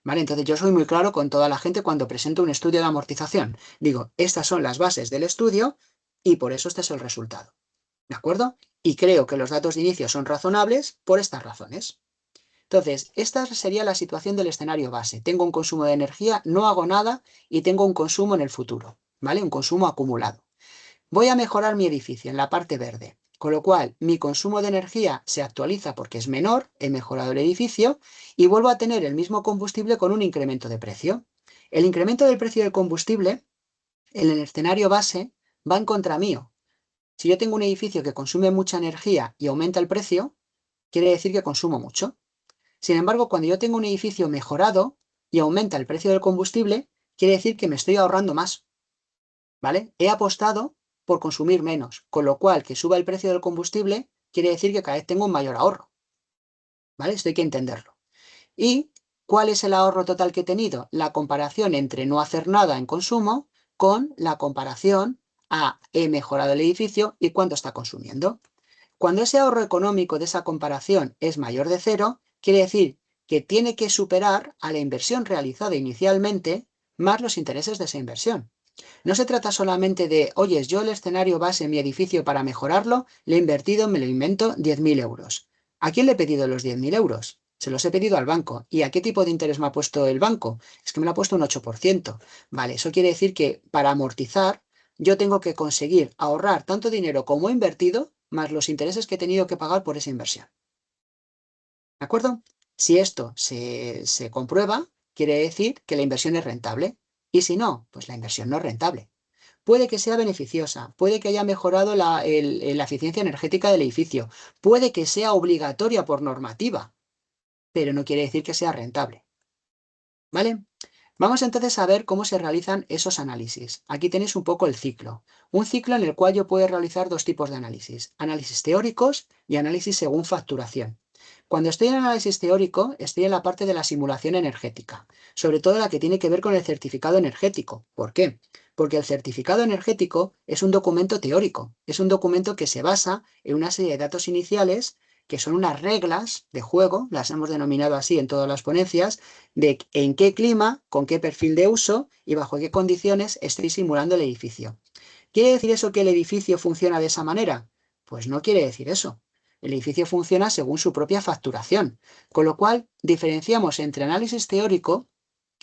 ¿Vale? Entonces yo soy muy claro con toda la gente cuando presento un estudio de amortización. Digo, estas son las bases del estudio y por eso este es el resultado. ¿De acuerdo? Y creo que los datos de inicio son razonables por estas razones. Entonces, esta sería la situación del escenario base. Tengo un consumo de energía, no hago nada y tengo un consumo en el futuro, ¿vale? Un consumo acumulado. Voy a mejorar mi edificio en la parte verde, con lo cual mi consumo de energía se actualiza porque es menor, he mejorado el edificio y vuelvo a tener el mismo combustible con un incremento de precio. El incremento del precio del combustible en el escenario base va en contra mío. Si yo tengo un edificio que consume mucha energía y aumenta el precio, quiere decir que consumo mucho. Sin embargo, cuando yo tengo un edificio mejorado y aumenta el precio del combustible, quiere decir que me estoy ahorrando más. ¿Vale? He apostado por consumir menos, con lo cual que suba el precio del combustible quiere decir que cada vez tengo un mayor ahorro. ¿Vale? Esto hay que entenderlo. ¿Y cuál es el ahorro total que he tenido? La comparación entre no hacer nada en consumo con la comparación a he mejorado el edificio y cuánto está consumiendo. Cuando ese ahorro económico de esa comparación es mayor de 0, quiere decir que tiene que superar a la inversión realizada inicialmente más los intereses de esa inversión. No se trata solamente de, oye, yo el escenario base en mi edificio para mejorarlo, le he invertido, me lo invento, 10.000 euros. ¿A quién le he pedido los 10.000 euros? Se los he pedido al banco. ¿Y a qué tipo de interés me ha puesto el banco? Es que me lo ha puesto un 8%. Vale, eso quiere decir que para amortizar yo tengo que conseguir ahorrar tanto dinero como he invertido, más los intereses que he tenido que pagar por esa inversión. ¿De acuerdo? Si esto se comprueba, quiere decir que la inversión es rentable. Y si no, pues la inversión no es rentable. Puede que sea beneficiosa, puede que haya mejorado la eficiencia energética del edificio, puede que sea obligatoria por normativa, pero no quiere decir que sea rentable. ¿Vale? Vamos entonces a ver cómo se realizan esos análisis. Aquí tenéis un poco el ciclo. Un ciclo en el cual yo puedo realizar dos tipos de análisis. Análisis teóricos y análisis según facturación. Cuando estoy en análisis teórico, estoy en la parte de la simulación energética, sobre todo la que tiene que ver con el certificado energético. ¿Por qué? Porque el certificado energético es un documento teórico, es un documento que se basa en una serie de datos iniciales que son unas reglas de juego, las hemos denominado así en todas las ponencias, de en qué clima, con qué perfil de uso y bajo qué condiciones estoy simulando el edificio. ¿Quiere decir eso que el edificio funciona de esa manera? Pues no quiere decir eso. El edificio funciona según su propia facturación, con lo cual diferenciamos entre análisis teórico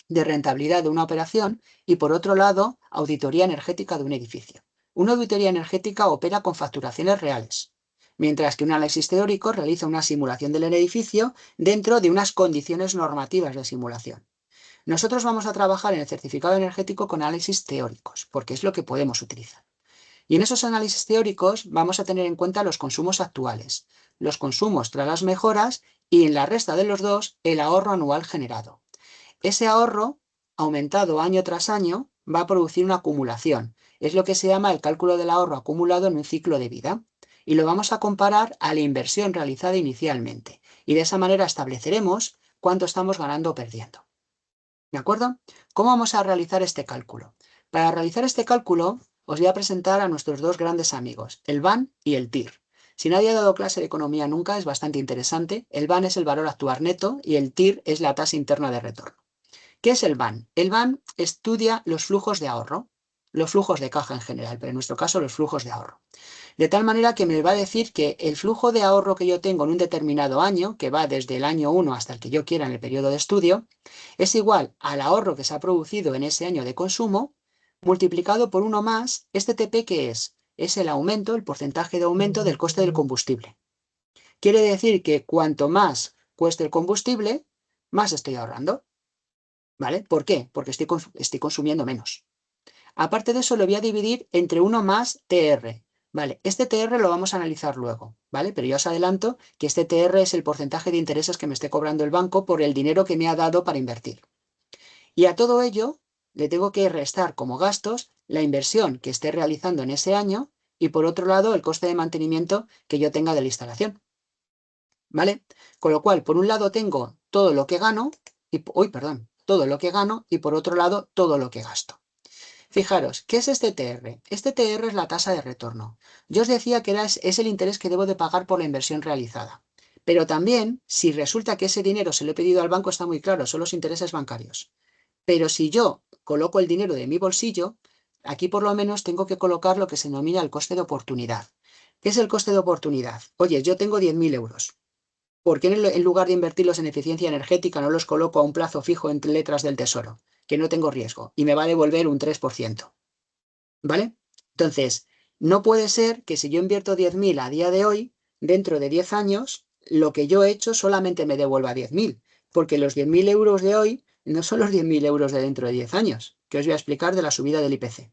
de rentabilidad de una operación y, por otro lado, auditoría energética de un edificio. Una auditoría energética opera con facturaciones reales, mientras que un análisis teórico realiza una simulación del edificio dentro de unas condiciones normativas de simulación. Nosotros vamos a trabajar en el certificado energético con análisis teóricos, porque es lo que podemos utilizar. Y en esos análisis teóricos vamos a tener en cuenta los consumos actuales, los consumos tras las mejoras y en la resta de los dos el ahorro anual generado. Ese ahorro, aumentado año tras año, va a producir una acumulación. Es lo que se llama el cálculo del ahorro acumulado en un ciclo de vida. Y lo vamos a comparar a la inversión realizada inicialmente. Y de esa manera estableceremos cuánto estamos ganando o perdiendo. ¿De acuerdo? ¿Cómo vamos a realizar este cálculo? Para realizar este cálculo, os voy a presentar a nuestros dos grandes amigos, el BAN y el TIR. Si nadie ha dado clase de economía nunca, es bastante interesante. El BAN es el valor actual neto y el TIR es la tasa interna de retorno. ¿Qué es el BAN? El BAN estudia los flujos de ahorro, los flujos de caja en general, pero en nuestro caso los flujos de ahorro. De tal manera que me va a decir que el flujo de ahorro que yo tengo en un determinado año, que va desde el año 1 hasta el que yo quiera en el periodo de estudio, es igual al ahorro que se ha producido en ese año de consumo, multiplicado por 1 más este TP, que es el aumento, el porcentaje de aumento del coste del combustible. Quiere decir que cuanto más cueste el combustible, más estoy ahorrando. ¿Vale? ¿Por qué? Porque estoy consumiendo menos. Aparte de eso, lo voy a dividir entre 1 más TR. ¿Vale? Este TR lo vamos a analizar luego, ¿vale? Pero yo os adelanto que este TR es el porcentaje de intereses que me esté cobrando el banco por el dinero que me ha dado para invertir. Y a todo ello le tengo que restar como gastos la inversión que esté realizando en ese año y, por otro lado, el coste de mantenimiento que yo tenga de la instalación. ¿Vale? Con lo cual, por un lado tengo todo lo que gano todo lo que gano y por otro lado todo lo que gasto. Fijaros, ¿qué es este TR? Este TR es la tasa de retorno. Yo os decía que es el interés que debo de pagar por la inversión realizada. Pero también, si resulta que ese dinero se lo he pedido al banco, está muy claro, son los intereses bancarios. Pero si yo coloco el dinero de mi bolsillo, aquí por lo menos tengo que colocar lo que se denomina el coste de oportunidad. ¿Qué es el coste de oportunidad? Oye, yo tengo 10.000 euros. ¿Por qué en lugar de invertirlos en eficiencia energética no los coloco a un plazo fijo en letras del Tesoro? Que no tengo riesgo y me va a devolver un 3%. ¿Vale? Entonces, no puede ser que si yo invierto 10.000 a día de hoy, dentro de 10 años, lo que yo he hecho solamente me devuelva 10.000, porque los 10.000 euros de hoy no son los 10.000 euros de dentro de 10 años, que os voy a explicar de la subida del IPC.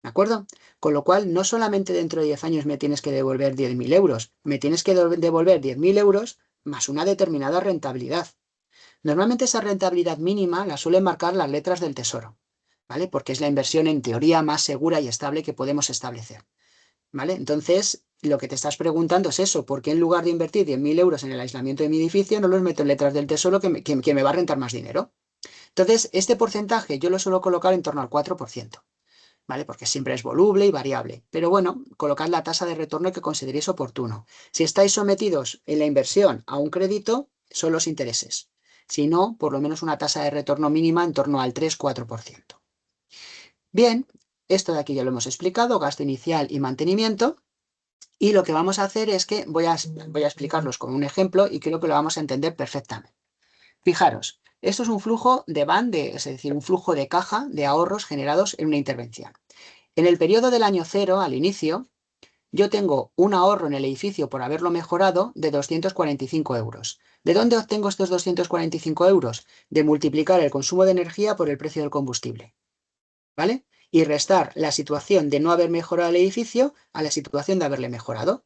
¿De acuerdo? Con lo cual, no solamente dentro de 10 años me tienes que devolver 10.000 euros, me tienes que devolver 10.000 euros más una determinada rentabilidad. Normalmente esa rentabilidad mínima la suelen marcar las letras del Tesoro, ¿vale? Porque es la inversión en teoría más segura y estable que podemos establecer, ¿vale? Entonces, lo que te estás preguntando es eso, ¿por qué en lugar de invertir 10.000 euros en el aislamiento de mi edificio no los meto en letras del Tesoro que me va a rentar más dinero? Entonces, este porcentaje yo lo suelo colocar en torno al 4%. ¿Vale? Porque siempre es voluble y variable. Pero bueno, colocad la tasa de retorno que consideréis oportuno. Si estáis sometidos en la inversión a un crédito, son los intereses. Si no, por lo menos una tasa de retorno mínima en torno al 3-4%. Bien, esto de aquí ya lo hemos explicado, gasto inicial y mantenimiento. Y lo que vamos a hacer es que voy a explicarlos con un ejemplo y creo que lo vamos a entender perfectamente. Fijaros, esto es un flujo de BAN, es decir, un flujo de caja de ahorros generados en una intervención. En el periodo del año 0, al inicio, yo tengo un ahorro en el edificio por haberlo mejorado de 245 euros. ¿De dónde obtengo estos 245 euros? De multiplicar el consumo de energía por el precio del combustible. ¿Vale? Y restar la situación de no haber mejorado el edificio a la situación de haberle mejorado.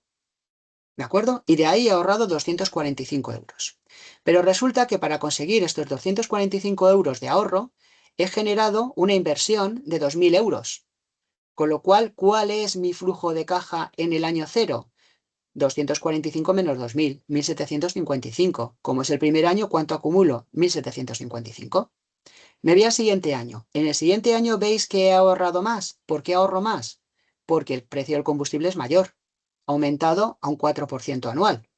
¿De acuerdo? Y de ahí he ahorrado 245 euros. Pero resulta que para conseguir estos 245 euros de ahorro, he generado una inversión de 2.000 euros. Con lo cual, ¿cuál es mi flujo de caja en el año 0? 245 menos 2.000, 1.755. Como es el primer año, ¿cuánto acumulo? 1.755. Me voy al siguiente año. En el siguiente año veis que he ahorrado más. ¿Por qué ahorro más? Porque el precio del combustible es mayor. Ha aumentado a un 4% anual.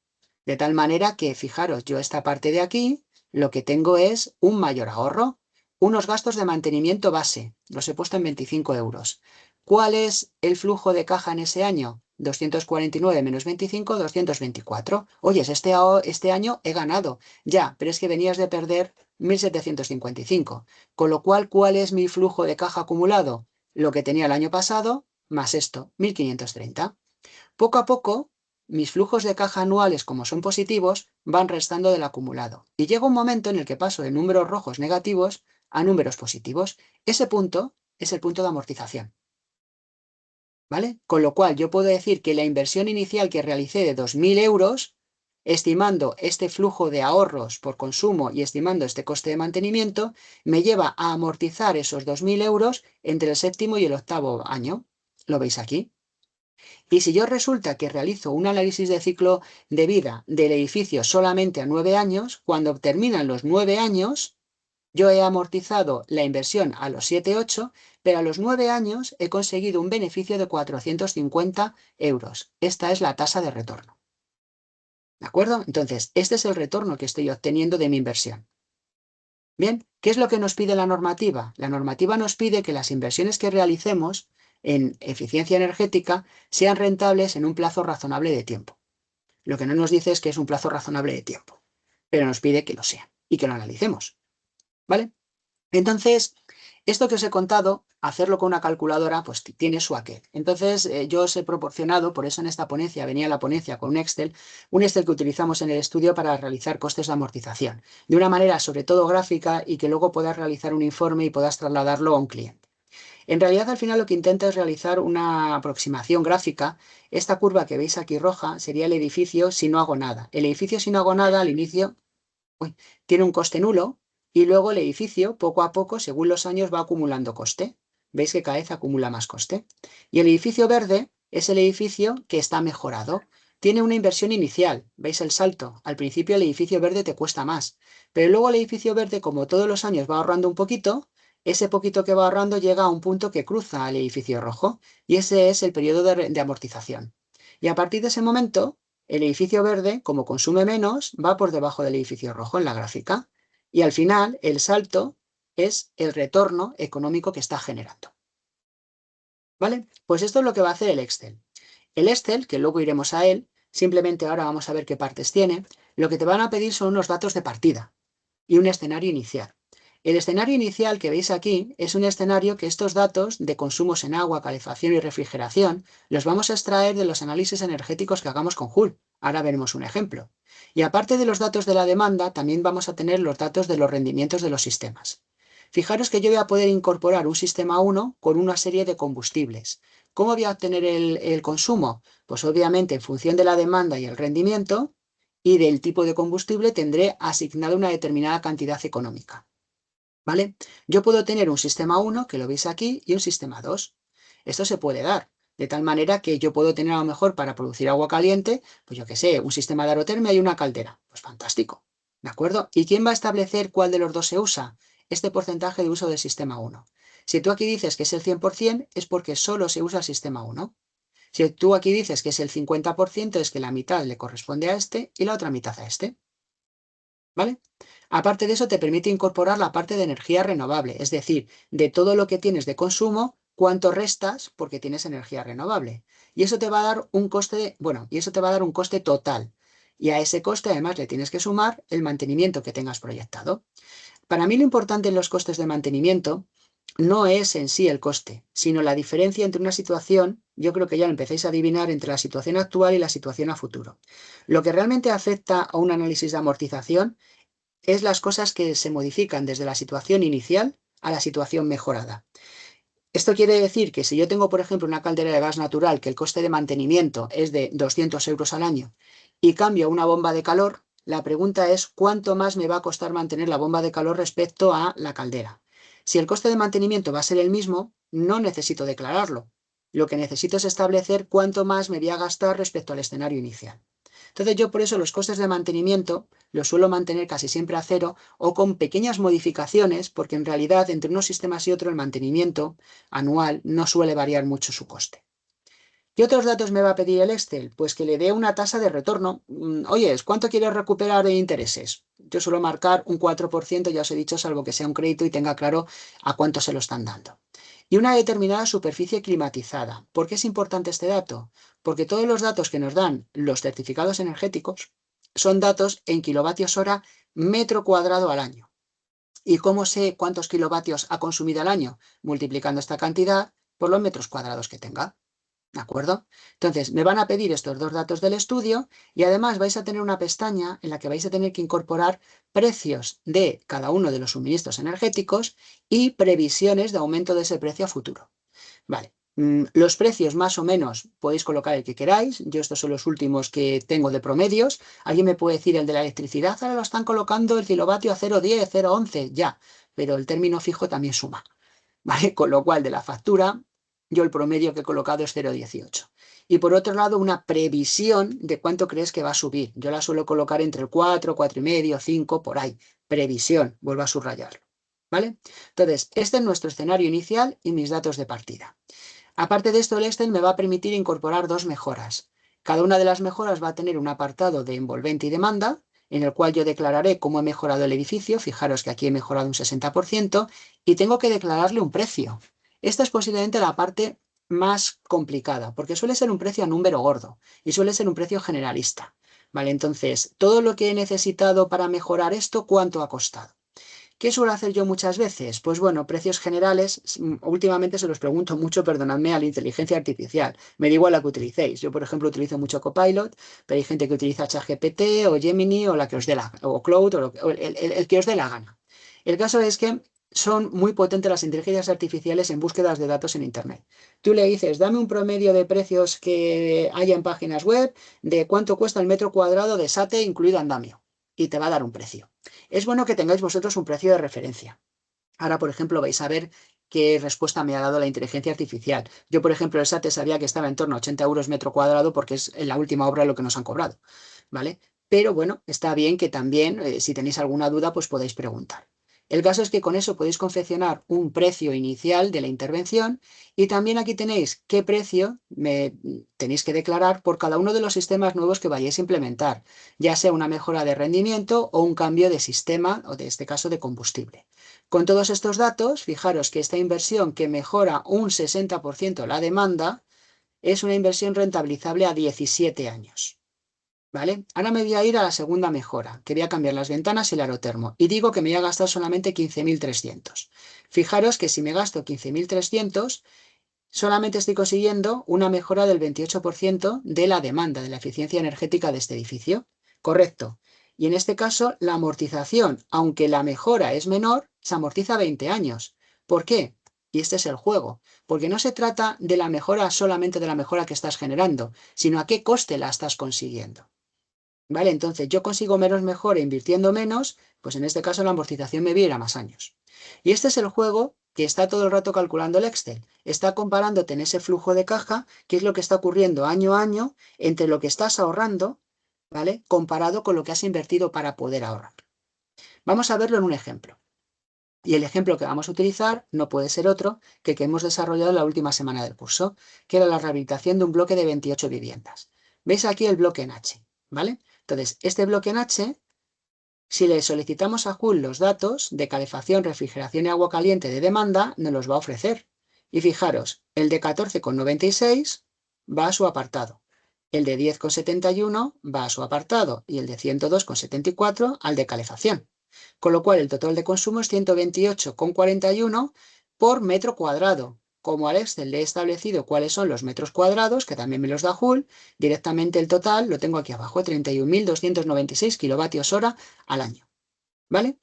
De tal manera que, fijaros, yo esta parte de aquí, lo que tengo es un mayor ahorro. Unos gastos de mantenimiento base. Los he puesto en 25 euros. ¿Cuál es el flujo de caja en ese año? 249 menos 25, 224. Oyes, este año he ganado. Ya, pero es que venías de perder 1.755. Con lo cual, ¿cuál es mi flujo de caja acumulado? Lo que tenía el año pasado, más esto, 1.530. Poco a poco, mis flujos de caja anuales, como son positivos, van restando del acumulado. Y llega un momento en el que paso de números rojos negativos a números positivos. Ese punto es el punto de amortización. ¿Vale? Con lo cual yo puedo decir que la inversión inicial que realicé de 2.000 euros, estimando este flujo de ahorros por consumo y estimando este coste de mantenimiento, me lleva a amortizar esos 2.000 euros entre el séptimo y el octavo año. ¿Lo veis aquí? Y si yo resulta que realizo un análisis de ciclo de vida del edificio solamente a 9 años, cuando terminan los 9 años, yo he amortizado la inversión a los 7-8, pero a los 9 años he conseguido un beneficio de 450 euros. Esta es la tasa de retorno. ¿De acuerdo? Entonces, este es el retorno que estoy obteniendo de mi inversión. Bien, ¿qué es lo que nos pide la normativa? La normativa nos pide que las inversiones que realicemos en eficiencia energética sean rentables en un plazo razonable de tiempo. Lo que no nos dice es que es un plazo razonable de tiempo, pero nos pide que lo sea y que lo analicemos. ¿Vale? Entonces, esto que os he contado, hacerlo con una calculadora, pues tiene su aquel. Entonces, yo os he proporcionado, por eso en esta ponencia, venía la ponencia con un Excel que utilizamos en el estudio para realizar costes de amortización, de una manera sobre todo gráfica y que luego puedas realizar un informe y puedas trasladarlo a un cliente. En realidad, al final lo que intenta es realizar una aproximación gráfica. Esta curva que veis aquí roja sería el edificio si no hago nada. El edificio si no hago nada al inicio tiene un coste nulo y luego el edificio poco a poco, según los años, va acumulando coste. ¿Veis que cada vez acumula más coste? Y el edificio verde es el edificio que está mejorado. Tiene una inversión inicial. ¿Veis el salto? Al principio el edificio verde te cuesta más, pero luego el edificio verde, como todos los años va ahorrando un poquito, ese poquito que va ahorrando llega a un punto que cruza al edificio rojo y ese es el periodo de amortización. Y a partir de ese momento, el edificio verde, como consume menos, va por debajo del edificio rojo en la gráfica. Y al final, el salto es el retorno económico que está generando. ¿Vale? Pues esto es lo que va a hacer el Excel. El Excel, que luego iremos a él, simplemente ahora vamos a ver qué partes tiene, lo que te van a pedir son unos datos de partida y un escenario inicial. El escenario inicial que veis aquí es un escenario que estos datos de consumos en agua, calefacción y refrigeración los vamos a extraer de los análisis energéticos que hagamos con Joule. Ahora veremos un ejemplo. Y aparte de los datos de la demanda, también vamos a tener los datos de los rendimientos de los sistemas. Fijaros que yo voy a poder incorporar un sistema 1 con una serie de combustibles. ¿Cómo voy a obtener el consumo? Pues obviamente en función de la demanda y el rendimiento y del tipo de combustible tendré asignado una determinada cantidad económica. ¿Vale? Yo puedo tener un sistema 1, que lo veis aquí, y un sistema 2. Esto se puede dar, de tal manera que yo puedo tener a lo mejor para producir agua caliente, pues yo qué sé, un sistema de aerotermia y una caldera. Pues fantástico, ¿de acuerdo? ¿Y quién va a establecer cuál de los dos se usa? Este porcentaje de uso del sistema 1. Si tú aquí dices que es el 100%, es porque solo se usa el sistema 1. Si tú aquí dices que es el 50%, es que la mitad le corresponde a este y la otra mitad a este. ¿Vale? Aparte de eso, te permite incorporar la parte de energía renovable, es decir, de todo lo que tienes de consumo, cuánto restas porque tienes energía renovable. Y eso te va a dar un coste, y eso te va a dar un coste total. Y a ese coste además le tienes que sumar el mantenimiento que tengas proyectado. Para mí lo importante en los costes de mantenimiento no es en sí el coste, sino la diferencia entre una situación, yo creo que ya lo empecéis a adivinar, entre la situación actual y la situación a futuro. Lo que realmente afecta a un análisis de amortización es las cosas que se modifican desde la situación inicial a la situación mejorada. Esto quiere decir que si yo tengo, por ejemplo, una caldera de gas natural que el coste de mantenimiento es de 200 euros al año y cambio a una bomba de calor, la pregunta es ¿cuánto más me va a costar mantener la bomba de calor respecto a la caldera? Si el coste de mantenimiento va a ser el mismo, no necesito declararlo. Lo que necesito es establecer cuánto más me voy a gastar respecto al escenario inicial. Entonces yo por eso los costes de mantenimiento los suelo mantener casi siempre a cero o con pequeñas modificaciones, porque en realidad entre unos sistemas y otro el mantenimiento anual no suele variar mucho su coste. ¿Qué otros datos me va a pedir el Excel? Pues que le dé una tasa de retorno. Oye, ¿cuánto quieres recuperar de intereses? Yo suelo marcar un 4%, ya os he dicho, salvo que sea un crédito y tenga claro a cuánto se lo están dando. Y una determinada superficie climatizada. ¿Por qué es importante este dato? Porque todos los datos que nos dan los certificados energéticos son datos en kilovatios hora metro cuadrado al año. ¿Y cómo sé cuántos kilovatios ha consumido al año? Multiplicando esta cantidad por los metros cuadrados que tenga. ¿De acuerdo? Entonces, me van a pedir estos dos datos del estudio y además vais a tener una pestaña en la que vais a tener que incorporar precios de cada uno de los suministros energéticos y previsiones de aumento de ese precio a futuro. Vale. Los precios más o menos podéis colocar el que queráis. Yo estos son los últimos que tengo de promedios. Alguien me puede decir el de la electricidad, ahora lo están colocando el kilovatio a 0,10, 0,11, ya. Pero el término fijo también suma. ¿Vale? Con lo cual, de la factura, yo el promedio que he colocado es 0,18. Y por otro lado, una previsión de cuánto crees que va a subir. Yo la suelo colocar entre el 4, 4,5, 5, por ahí. Previsión, vuelvo a subrayarlo. ¿Vale? Entonces, este es nuestro escenario inicial y mis datos de partida. Aparte de esto, el Excel me va a permitir incorporar dos mejoras. Cada una de las mejoras va a tener un apartado de envolvente y demanda, en el cual yo declararé cómo he mejorado el edificio. Fijaros que aquí he mejorado un 60% y tengo que declararle un precio. Esta es posiblemente la parte más complicada, porque suele ser un precio a número gordo y suele ser un precio generalista. Vale, entonces, todo lo que he necesitado para mejorar esto, ¿cuánto ha costado? ¿Qué suelo hacer yo muchas veces? Pues bueno, precios generales, últimamente se los pregunto mucho, perdonadme, a la inteligencia artificial. Me da igual la que utilicéis. Yo, por ejemplo, utilizo mucho Copilot, pero hay gente que utiliza ChatGPT o Gemini o la que os dé la o Cloud o el que os dé la gana. El caso es que son muy potentes las inteligencias artificiales en búsquedas de datos en Internet. Tú le dices, dame un promedio de precios que haya en páginas web de cuánto cuesta el metro cuadrado de SATE incluido andamio y te va a dar un precio. Es bueno que tengáis vosotros un precio de referencia. Ahora, por ejemplo, vais a ver qué respuesta me ha dado la inteligencia artificial. Yo, por ejemplo, el SATE sabía que estaba en torno a 80 euros metro cuadrado porque es en la última obra lo que nos han cobrado, ¿vale? Pero bueno, está bien que también, si tenéis alguna duda, pues podéis preguntar. El caso es que con eso podéis confeccionar un precio inicial de la intervención y también aquí tenéis qué precio me tenéis que declarar por cada uno de los sistemas nuevos que vayáis a implementar, ya sea una mejora de rendimiento o un cambio de sistema o de este caso de combustible. Con todos estos datos, fijaros que esta inversión que mejora un 60% la demanda es una inversión rentabilizable a 17 años. ¿Vale? Ahora me voy a ir a la segunda mejora, que voy a cambiar las ventanas y el aerotermo. Y digo que me voy a gastar solamente 15.300. Fijaros que si me gasto 15.300, solamente estoy consiguiendo una mejora del 28% de la demanda, de la eficiencia energética de este edificio. Correcto. Y en este caso, la amortización, aunque la mejora es menor, se amortiza 20 años. ¿Por qué? Y este es el juego. Porque no se trata de la mejora solamente de la mejora que estás generando, sino a qué coste la estás consiguiendo. ¿Vale? Entonces, yo consigo menos mejora invirtiendo menos, pues en este caso la amortización me viene a más años. Y este es el juego que está todo el rato calculando el Excel. Está comparándote en ese flujo de caja, qué es lo que está ocurriendo año a año entre lo que estás ahorrando, ¿vale? Comparado con lo que has invertido para poder ahorrar. Vamos a verlo en un ejemplo. Y el ejemplo que vamos a utilizar no puede ser otro que hemos desarrollado en la última semana del curso, que era la rehabilitación de un bloque de 28 viviendas. ¿Veis aquí el bloque en H? ¿Vale? Entonces, este bloque en H, si le solicitamos a Joule los datos de calefacción, refrigeración y agua caliente de demanda, nos los va a ofrecer. Y fijaros, el de 14,96 va a su apartado, el de 10,71 va a su apartado y el de 102,74 al de calefacción. Con lo cual el total de consumo es 128,41 por metro cuadrado. Como al Excel le he establecido cuáles son los metros cuadrados, que también me los da Joule, directamente el total lo tengo aquí abajo, 31.296 kilovatios hora al año. ¿Vale?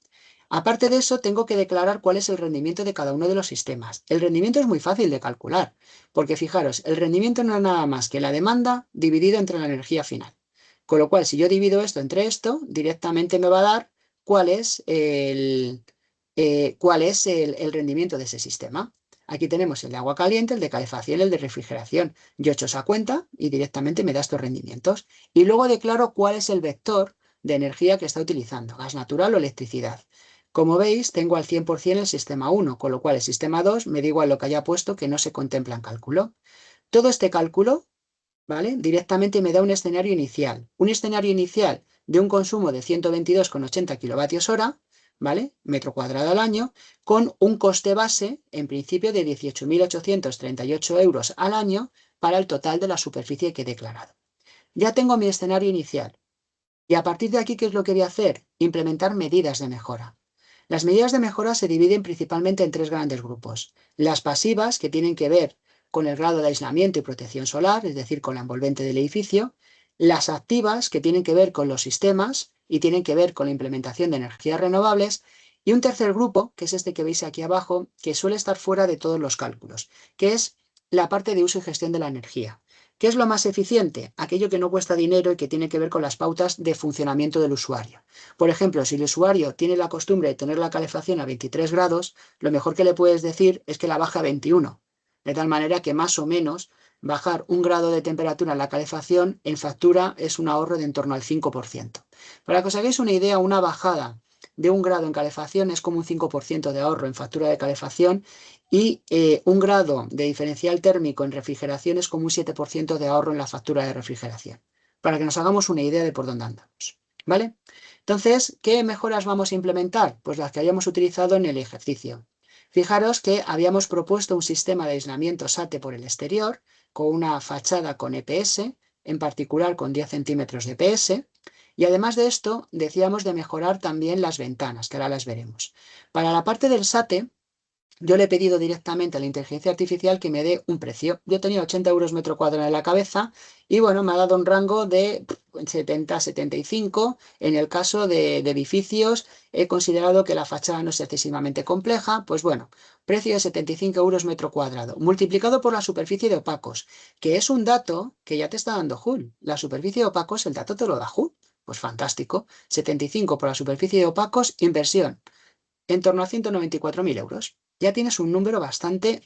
Aparte de eso, tengo que declarar cuál es el rendimiento de cada uno de los sistemas. El rendimiento es muy fácil de calcular, porque fijaros, el rendimiento no es nada más que la demanda dividido entre la energía final. Con lo cual, si yo divido esto entre esto, directamente me va a dar cuál es el rendimiento de ese sistema. Aquí tenemos el de agua caliente, el de calefacción, el de refrigeración. Yo echo esa cuenta y directamente me da estos rendimientos. Y luego declaro cuál es el vector de energía que está utilizando, gas natural o electricidad. Como veis, tengo al 100% el sistema 1, con lo cual el sistema 2 me da igual lo que haya puesto, que no se contempla en cálculo. Todo este cálculo, ¿vale?, directamente me da un escenario inicial. Un escenario inicial de un consumo de 122,80 kilovatios hora, ¿vale?, metro cuadrado al año, con un coste base, en principio, de 18.838 euros al año para el total de la superficie que he declarado. Ya tengo mi escenario inicial. Y a partir de aquí, ¿qué es lo que voy a hacer? Implementar medidas de mejora. Las medidas de mejora se dividen principalmente en tres grandes grupos. Las pasivas, que tienen que ver con el grado de aislamiento y protección solar, es decir, con la envolvente del edificio. Las activas, que tienen que ver con los sistemas y tienen que ver con la implementación de energías renovables. Y un tercer grupo, que es este que veis aquí abajo, que suele estar fuera de todos los cálculos, que es la parte de uso y gestión de la energía. ¿Qué es lo más eficiente? Aquello que no cuesta dinero y que tiene que ver con las pautas de funcionamiento del usuario. Por ejemplo, si el usuario tiene la costumbre de tener la calefacción a 23 grados, lo mejor que le puedes decir es que la baje a 21. De tal manera que más o menos bajar 1 grado de temperatura en la calefacción en factura es un ahorro de en torno al 5%. Para que os hagáis una idea, una bajada de 1 grado en calefacción es como un 5% de ahorro en factura de calefacción y 1 grado de diferencial térmico en refrigeración es como un 7% de ahorro en la factura de refrigeración. Para que nos hagamos una idea de por dónde andamos. ¿Vale? Entonces, ¿qué mejoras vamos a implementar? Pues las que hayamos utilizado en el ejercicio. Fijaros que habíamos propuesto un sistema de aislamiento SATE por el exterior, con una fachada con EPS, en particular con 10 centímetros de EPS, y además de esto decíamos de mejorar también las ventanas, que ahora las veremos. Para la parte del SATE, yo le he pedido directamente a la inteligencia artificial que me dé un precio. Yo tenía 80 euros metro cuadrado en la cabeza y bueno, me ha dado un rango de 70 a 75. En el caso de edificios he considerado que la fachada no es excesivamente compleja, pues bueno, precio de 75 euros metro cuadrado, multiplicado por la superficie de opacos, que es un dato que ya te está dando Joule. La superficie de opacos, el dato te lo da Joule. Pues fantástico, 75 por la superficie de opacos, inversión en torno a 194.000 euros. Ya tienes un número bastante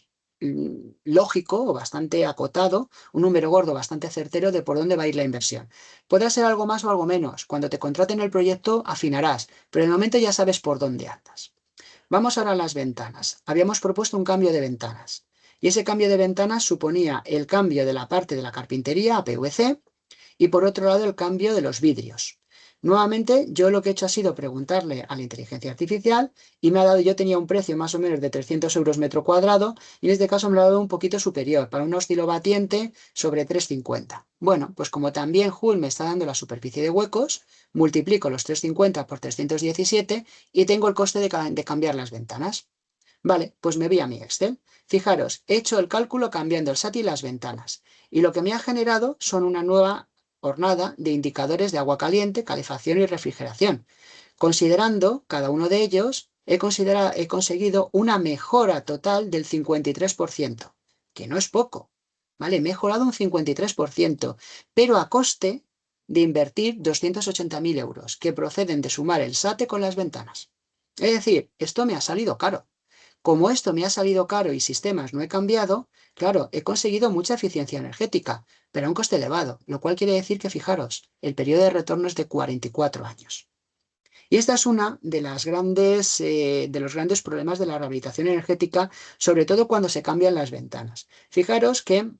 lógico o bastante acotado, un número gordo bastante certero de por dónde va a ir la inversión. Podrá ser algo más o algo menos. Cuando te contraten el proyecto afinarás, pero en el momento ya sabes por dónde andas. Vamos ahora a las ventanas. Habíamos propuesto un cambio de ventanas y ese cambio de ventanas suponía el cambio de la parte de la carpintería a PVC y por otro lado el cambio de los vidrios. Nuevamente, yo lo que he hecho ha sido preguntarle a la inteligencia artificial y me ha dado, yo tenía un precio más o menos de 300 euros metro cuadrado y en este caso me lo ha dado un poquito superior, para un oscilobatiente sobre 350. Bueno, pues como también Joule me está dando la superficie de huecos, multiplico los 350 por 317 y tengo el coste de cambiar las ventanas. Vale, pues me voy a mi Excel. Fijaros, he hecho el cálculo cambiando el SAT y las ventanas y lo que me ha generado son una nueva hornada de indicadores de agua caliente, calefacción y refrigeración. Considerando cada uno de ellos, he conseguido una mejora total del 53%, que no es poco, ¿vale? He mejorado un 53%, pero a coste de invertir 280.000 euros, que proceden de sumar el SATE con las ventanas. Es decir, esto me ha salido caro. Como esto me ha salido caro y sistemas no he cambiado, claro, he conseguido mucha eficiencia energética, pero a un coste elevado, lo cual quiere decir que, fijaros, el periodo de retorno es de 44 años. Y esta es una de los grandes problemas de la rehabilitación energética, sobre todo cuando se cambian las ventanas. Fijaros que,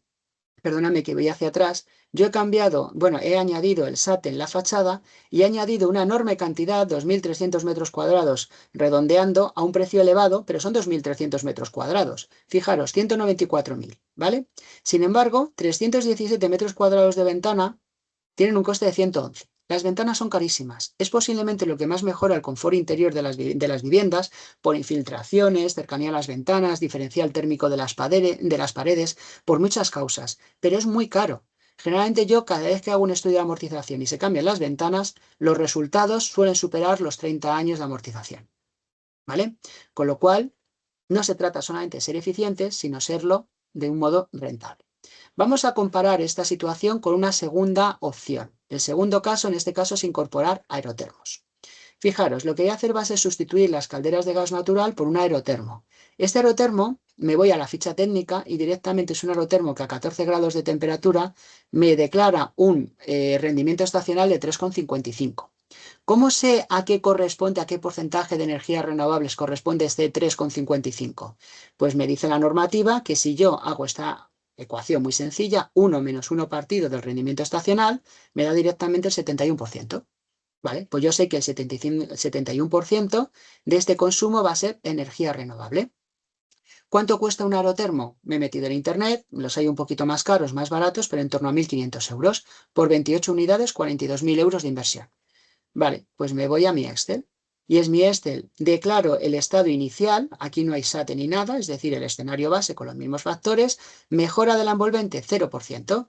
perdóname que voy hacia atrás, yo he añadido el SATE en la fachada y he añadido una enorme cantidad, 2.300 metros cuadrados, redondeando a un precio elevado, pero son 2.300 metros cuadrados. Fijaros, 194.000, ¿vale? Sin embargo, 317 metros cuadrados de ventana tienen un coste de 111. Las ventanas son carísimas. Es posiblemente lo que más mejora el confort interior de las viviendas por infiltraciones, cercanía a las ventanas, diferencial térmico de las paredes, por muchas causas, pero es muy caro. Generalmente yo, cada vez que hago un estudio de amortización y se cambian las ventanas, los resultados suelen superar los 30 años de amortización. ¿Vale? Con lo cual, no se trata solamente de ser eficientes, sino serlo de un modo rentable. Vamos a comparar esta situación con una segunda opción. El segundo caso, en este caso, es incorporar aerotermos. Fijaros, lo que voy a hacer va a ser sustituir las calderas de gas natural por un aerotermo. Este aerotermo, me voy a la ficha técnica y directamente es un aerotermo que a 14 grados de temperatura me declara un rendimiento estacional de 3,55. ¿Cómo sé a qué corresponde, a qué porcentaje de energías renovables corresponde este 3,55? Pues me dice la normativa que si yo hago esta ecuación muy sencilla, 1 menos 1 partido del rendimiento estacional, me da directamente el 71%. ¿Vale? Pues yo sé que el 71% de este consumo va a ser energía renovable. ¿Cuánto cuesta un aerotermo? Me he metido en internet, los hay un poquito más caros, más baratos, pero en torno a 1.500 euros. Por 28 unidades, 42.000 euros de inversión. Vale, pues me voy a mi Excel. Y es mi Excel. Declaro el estado inicial, aquí no hay SAT ni nada, es decir, el escenario base con los mismos factores. Mejora de la envolvente, 0%.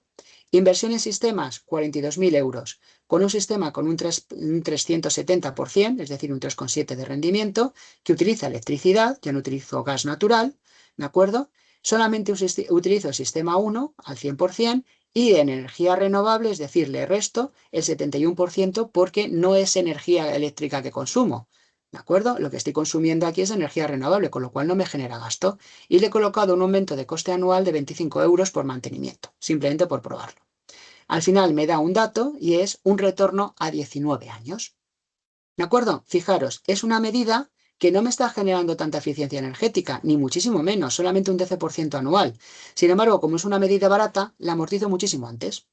Inversión en sistemas, 42.000 euros. Con un sistema con un 370%, es decir, un 3,7 de rendimiento, que utiliza electricidad, ya no utilizo gas natural, ¿de acuerdo? Solamente utilizo el sistema 1 al 100%. Y de energía renovable, es decir, le resto el 71% porque no es energía eléctrica que consumo. ¿De acuerdo? Lo que estoy consumiendo aquí es energía renovable, con lo cual no me genera gasto. Y le he colocado un aumento de coste anual de 25 euros por mantenimiento, simplemente por probarlo. Al final me da un dato y es un retorno a 19 años. ¿De acuerdo? Fijaros, es una medida que no me está generando tanta eficiencia energética, ni muchísimo menos, solamente un 12% anual. Sin embargo, como es una medida barata, la amortizo muchísimo antes.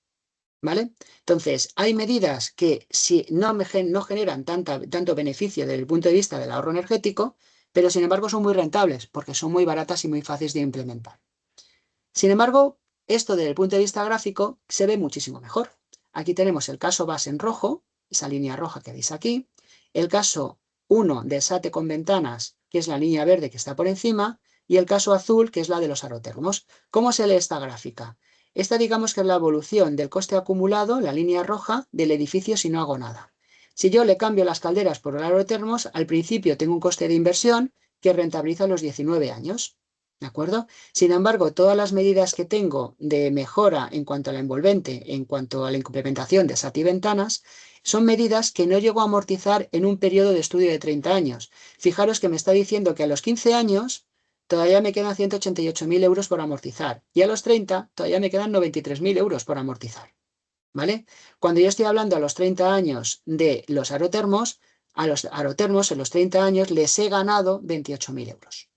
¿Vale? Entonces, hay medidas que no generan tanto beneficio desde el punto de vista del ahorro energético, pero sin embargo son muy rentables porque son muy baratas y muy fáciles de implementar. Sin embargo, esto desde el punto de vista gráfico se ve muchísimo mejor. Aquí tenemos el caso base en rojo, esa línea roja que veis aquí, el caso 1 de SATE con ventanas, que es la línea verde que está por encima, y el caso azul, que es la de los aerotermos. ¿Cómo se lee esta gráfica? Esta digamos que es la evolución del coste acumulado, la línea roja, del edificio si no hago nada. Si yo le cambio las calderas por los aerotermos, al principio tengo un coste de inversión que rentabiliza los 19 años. ¿De acuerdo? Sin embargo, todas las medidas que tengo de mejora en cuanto a la envolvente, en cuanto a la implementación de SAT y ventanas, son medidas que no llego a amortizar en un periodo de estudio de 30 años. Fijaros que me está diciendo que a los 15 años todavía me quedan 188.000 euros por amortizar y a los 30 todavía me quedan 93.000 euros por amortizar. ¿Vale? Cuando yo estoy hablando a los 30 años de los aerotermos, a los aerotermos en los 30 años les he ganado 28.000 euros.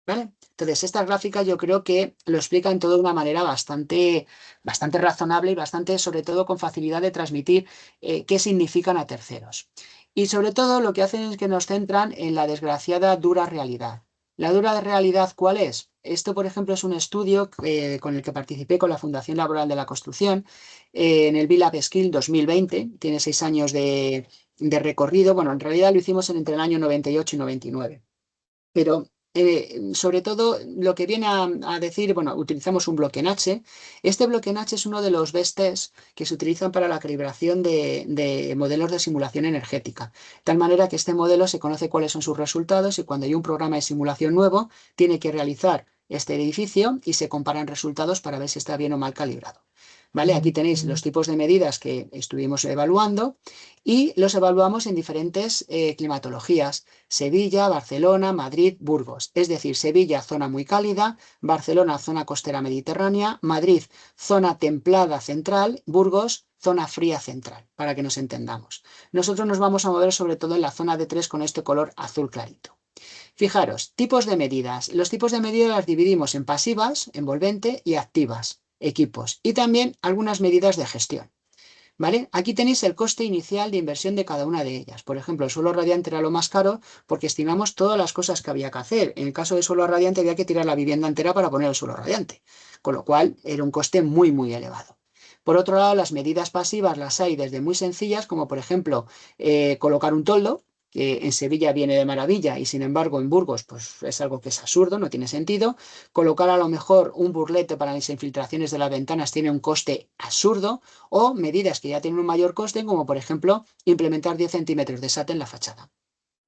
¿Vale? Entonces, estas gráficas yo creo que lo explican todo de una manera bastante razonable y bastante, sobre todo, con facilidad de transmitir qué significan a terceros. Y sobre todo lo que hacen es que nos centran en la desgraciada dura realidad. ¿La dura realidad cuál es? Esto, por ejemplo, es un estudio con el que participé con la Fundación Laboral de la Construcción en el BILAB Skill 2020. Tiene 6 años de recorrido. Bueno, en realidad lo hicimos entre el año 98 y 99. Pero sobre todo lo que viene a decir, bueno, utilizamos un bloque en H. Este bloque en H es uno de los best tests que se utilizan para la calibración de modelos de simulación energética. De tal manera que este modelo se conoce cuáles son sus resultados y cuando hay un programa de simulación nuevo, tiene que realizar este edificio y se comparan resultados para ver si está bien o mal calibrado. ¿Vale? Aquí tenéis los tipos de medidas que estuvimos evaluando y los evaluamos en diferentes climatologías. Sevilla, Barcelona, Madrid, Burgos. Es decir, Sevilla, zona muy cálida, Barcelona, zona costera mediterránea, Madrid, zona templada central, Burgos, zona fría central, para que nos entendamos. Nosotros nos vamos a mover sobre todo en la zona de 3 con este color azul clarito. Fijaros, tipos de medidas. Los tipos de medidas las dividimos en pasivas, envolvente y activas, equipos. Y también algunas medidas de gestión. ¿Vale? Aquí tenéis el coste inicial de inversión de cada una de ellas. Por ejemplo, el suelo radiante era lo más caro porque estimamos todas las cosas que había que hacer. En el caso del suelo radiante había que tirar la vivienda entera para poner el suelo radiante, con lo cual era un coste muy, muy elevado. Por otro lado, las medidas pasivas las hay desde muy sencillas, como por ejemplo colocar un toldo, que en Sevilla viene de maravilla y sin embargo en Burgos pues es algo que es absurdo, no tiene sentido. Colocar a lo mejor un burlete para las infiltraciones de las ventanas tiene un coste absurdo, o medidas que ya tienen un mayor coste, como por ejemplo implementar 10 centímetros de SAT en la fachada.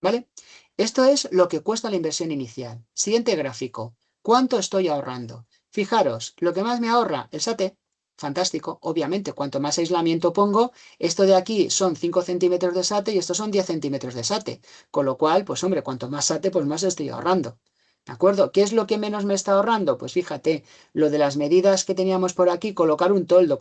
¿Vale? Esto es lo que cuesta la inversión inicial. Siguiente gráfico. ¿Cuánto estoy ahorrando? Fijaros, lo que más me ahorra el SAT fantástico, obviamente, cuanto más aislamiento pongo, esto de aquí son 5 centímetros de SATE y estos son 10 centímetros de SATE, con lo cual, pues hombre, cuanto más SATE, pues más estoy ahorrando. ¿De acuerdo? ¿Qué es lo que menos me está ahorrando? Pues fíjate, lo de las medidas que teníamos por aquí, colocar un toldo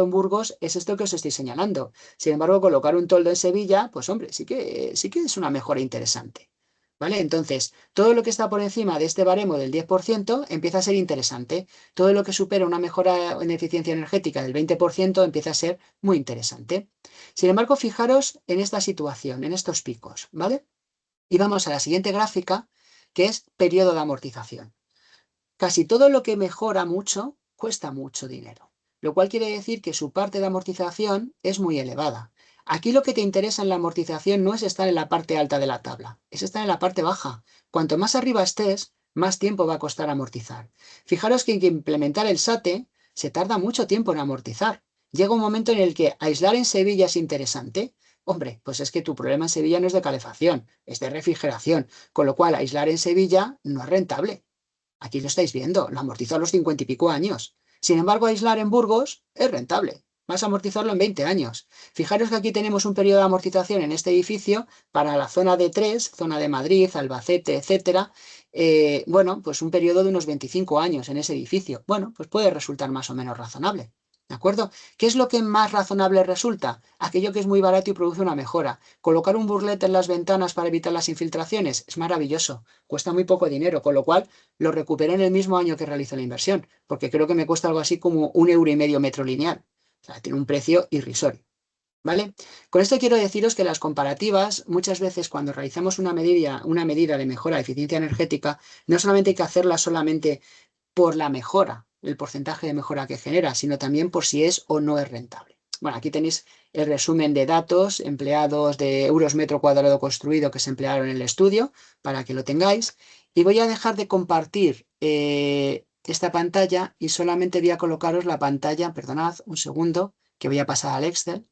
en Burgos es esto que os estoy señalando. Sin embargo, colocar un toldo en Sevilla, pues hombre, sí que es una mejora interesante. ¿Vale? Entonces, todo lo que está por encima de este baremo del 10% empieza a ser interesante. Todo lo que supera una mejora en eficiencia energética del 20% empieza a ser muy interesante. Sin embargo, fijaros en esta situación, en estos picos, ¿vale? Y vamos a la siguiente gráfica, que es periodo de amortización. Casi todo lo que mejora mucho cuesta mucho dinero, lo cual quiere decir que su parte de amortización es muy elevada. Aquí lo que te interesa en la amortización no es estar en la parte alta de la tabla, es estar en la parte baja. Cuanto más arriba estés, más tiempo va a costar amortizar. Fijaros que implementar el SATE se tarda mucho tiempo en amortizar. Llega un momento en el que aislar en Sevilla es interesante. Hombre, pues es que tu problema en Sevilla no es de calefacción, es de refrigeración, con lo cual aislar en Sevilla no es rentable. Aquí lo estáis viendo, lo amortizó a los 50 y pico años. Sin embargo, aislar en Burgos es rentable. Vas a amortizarlo en 20 años. Fijaros que aquí tenemos un periodo de amortización en este edificio para la zona de 3, zona de Madrid, Albacete, etcétera. Bueno, pues un periodo de unos 25 años en ese edificio. Bueno, pues puede resultar más o menos razonable. ¿De acuerdo? ¿Qué es lo que más razonable resulta? Aquello que es muy barato y produce una mejora. Colocar un burlete en las ventanas para evitar las infiltraciones es maravilloso. Cuesta muy poco dinero, con lo cual lo recuperé en el mismo año que realizo la inversión, porque creo que me cuesta algo así como 1,5 € metro lineal. O sea, tiene un precio irrisorio. ¿Vale? Con esto quiero deciros que las comparativas, muchas veces cuando realizamos una medida de mejora de eficiencia energética, no solamente hay que hacerla solamente por la mejora, el porcentaje de mejora que genera, sino también por si es o no es rentable. Bueno, aquí tenéis el resumen de datos empleados de euros metro cuadrado construido que se emplearon en el estudio, para que lo tengáis. Y voy a dejar de compartir esta pantalla y solamente voy a colocaros la pantalla, perdonad un segundo, que voy a pasar al Excel.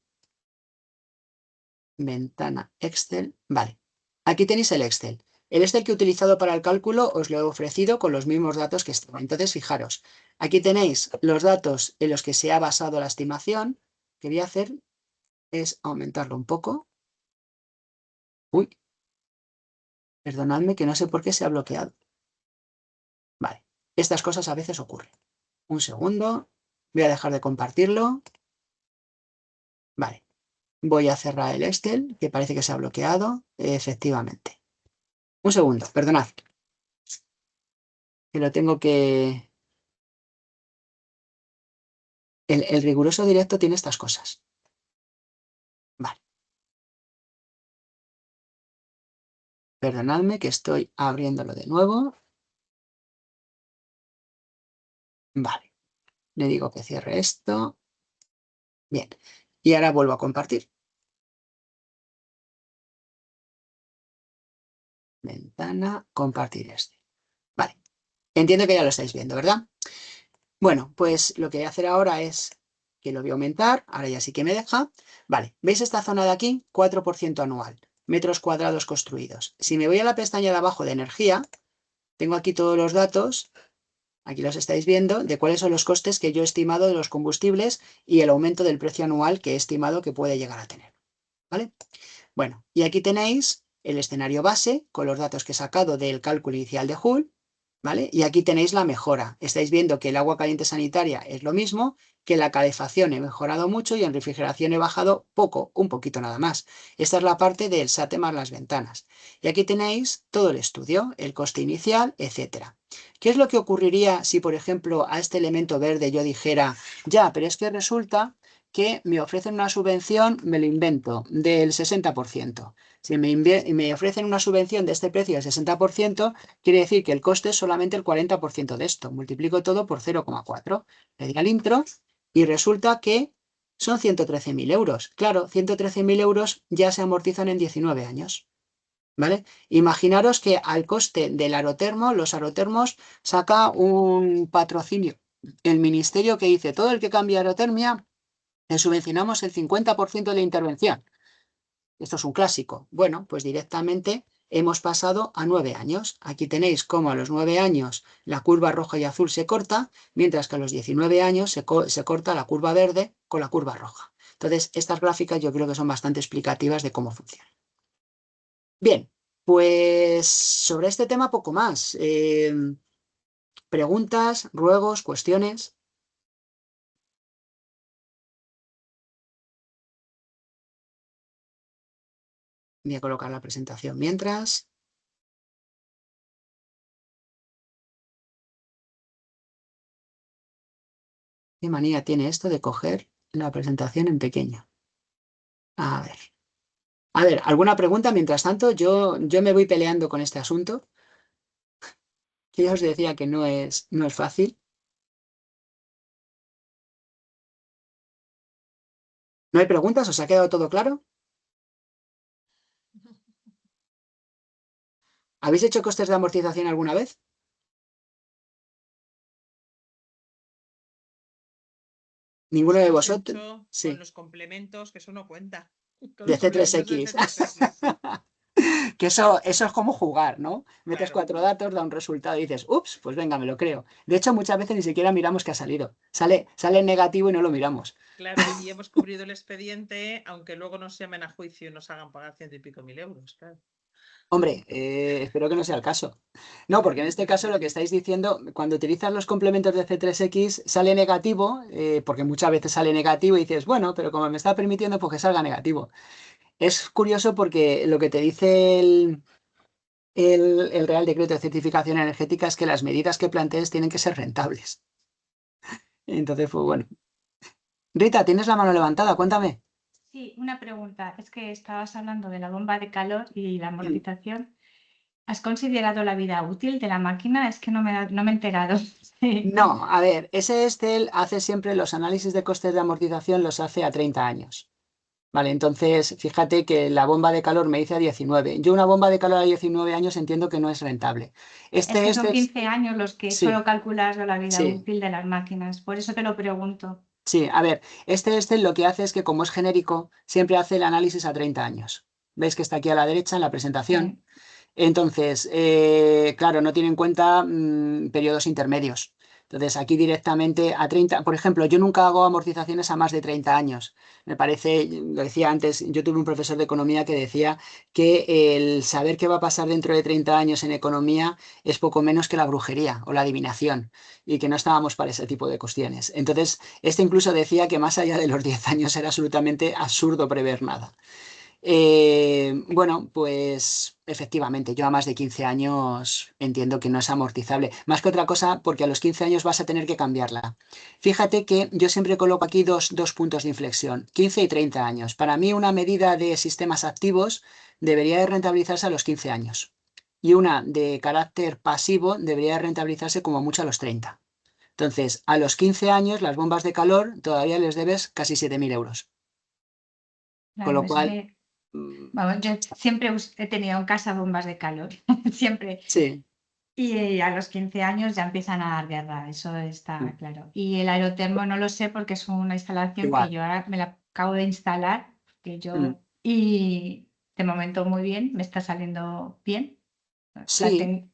Ventana Excel, vale. Aquí tenéis el Excel. El Excel que he utilizado para el cálculo os lo he ofrecido con los mismos datos que están. Entonces, fijaros, aquí tenéis los datos en los que se ha basado la estimación. Lo que voy a hacer es aumentarlo un poco. Uy, perdonadme que no sé por qué se ha bloqueado. Vale, estas cosas a veces ocurren. Un segundo, voy a dejar de compartirlo. Vale, voy a cerrar el Excel, que parece que se ha bloqueado. Efectivamente. Un segundo, perdonad. Que lo tengo que... El riguroso directo tiene estas cosas. Vale. Perdonadme que estoy abriéndolo de nuevo. Vale. Le digo que cierre esto. Bien. Y ahora vuelvo a compartir. Ventana, compartir este. Vale. Entiendo que ya lo estáis viendo, ¿verdad? Bueno, pues lo que voy a hacer ahora es que lo voy a aumentar. Ahora ya sí que me deja. Vale. ¿Veis esta zona de aquí? 4% anual. Metros cuadrados construidos. Si me voy a la pestaña de abajo de energía, tengo aquí todos los datos. Aquí los estáis viendo, de cuáles son los costes que yo he estimado de los combustibles y el aumento del precio anual que he estimado que puede llegar a tener. ¿Vale? Bueno, y aquí tenéis el escenario base con los datos que he sacado del cálculo inicial de Joule, ¿vale? Y aquí tenéis la mejora. Estáis viendo que el agua caliente sanitaria es lo mismo, que la calefacción he mejorado mucho y en refrigeración he bajado poco, un poquito nada más. Esta es la parte del SATE más las ventanas. Y aquí tenéis todo el estudio, el coste inicial, etcétera. ¿Qué es lo que ocurriría si, por ejemplo, a este elemento verde yo dijera, ya, pero es que resulta que me ofrecen una subvención, me lo invento, del 60%. Si me ofrecen una subvención de este precio del 60%, quiere decir que el coste es solamente el 40% de esto. Multiplico todo por 0,4. Le doy al intro y resulta que son 113.000 euros. Claro, 113.000 euros ya se amortizan en 19 años. ¿Vale? Imaginaros que al coste del aerotermo, los aerotermos saca un patrocinio. El ministerio que dice, todo el que cambie aerotermia, le subvencionamos el 50% de la intervención. Esto es un clásico. Bueno, pues directamente hemos pasado a 9 años. Aquí tenéis cómo a los 9 años la curva roja y azul se corta, mientras que a los 19 años se corta la curva verde con la curva roja. Entonces, estas gráficas yo creo que son bastante explicativas de cómo funciona. Bien, pues sobre este tema poco más. Preguntas, ruegos, cuestiones. Voy a colocar la presentación mientras. ¿Qué manía tiene esto de coger la presentación en pequeño? A ver. A ver, ¿alguna pregunta? Mientras tanto, yo me voy peleando con este asunto, que ya os decía que no es fácil. ¿No hay preguntas? ¿Os ha quedado todo claro? ¿Habéis hecho costes de amortización alguna vez? ¿Ninguno de Los he vosotros? hecho Sí, con los complementos, que eso no cuenta. Con de los complementos de C3X. C3X, sí. Que eso es como jugar, ¿no? Metes Claro, 4 datos, da un resultado y dices, ups, pues venga, me lo creo. De hecho, muchas veces ni siquiera miramos qué ha salido. Sale negativo y no lo miramos. claro, y hemos cubrido el expediente, aunque luego nos llamen a juicio y nos hagan pagar 100 y pico mil euros, claro. Hombre, espero que no sea el caso. No, porque en este caso lo que estáis diciendo, cuando utilizas los complementos de C3X, sale negativo, porque muchas veces sale negativo y dices, bueno, pero como me está permitiendo, pues que salga negativo. Es curioso porque lo que te dice el Real Decreto de Certificación Energética es que las medidas que plantees tienen que ser rentables. Entonces, pues bueno. Rita, tienes la mano levantada, cuéntame. Sí, una pregunta. Es que estabas hablando de la bomba de calor y la Mm. amortización. ¿Has considerado la vida útil de la máquina? Es que no me he enterado. Sí. No, a ver, ese Excel hace siempre los análisis de costes de amortización, los hace a 30 años. Vale, entonces fíjate que la bomba de calor me dice a 19. Yo una bomba de calor a 19 años entiendo que no es rentable. Es que son Este es... 15 años los que suelo Sí, calcular yo la vida sí, útil de las máquinas. Por eso te lo pregunto. sí. A ver, este lo que hace es que como es genérico, siempre hace el análisis a 30 años. ¿Veis que está aquí a la derecha en la presentación? Sí. Entonces, claro, no tiene en cuenta periodos intermedios. Entonces, aquí directamente a 30, por ejemplo, yo nunca hago amortizaciones a más de 30 años. Me parece, lo decía antes, yo tuve un profesor de economía que decía que el saber qué va a pasar dentro de 30 años en economía es poco menos que la brujería o la adivinación y que no estábamos para ese tipo de cuestiones. Entonces, este incluso decía que más allá de los 10 años era absolutamente absurdo prever nada. Bueno, pues efectivamente, yo a más de 15 años entiendo que no es amortizable. Más que otra cosa, porque a los 15 años vas a tener que cambiarla. Fíjate que yo siempre coloco aquí dos puntos de inflexión, 15 y 30 años. Para mí una medida de sistemas activos debería de rentabilizarse a los 15 años y una de carácter pasivo debería de rentabilizarse como mucho a los 30. Entonces, a los 15 años las bombas de calor todavía les debes casi 7.000 euros. Con Claro, lo es cual... que, mm, vamos, yo siempre he tenido en casa bombas de calor. Siempre. sí. Y a los 15 años ya empiezan a dar guerra, eso está claro. Y el aerotermo no lo sé porque es una instalación que Igual. yo ahora me la acabo de instalar, Mm. y de momento muy bien, me está saliendo bien. La Sí, ten-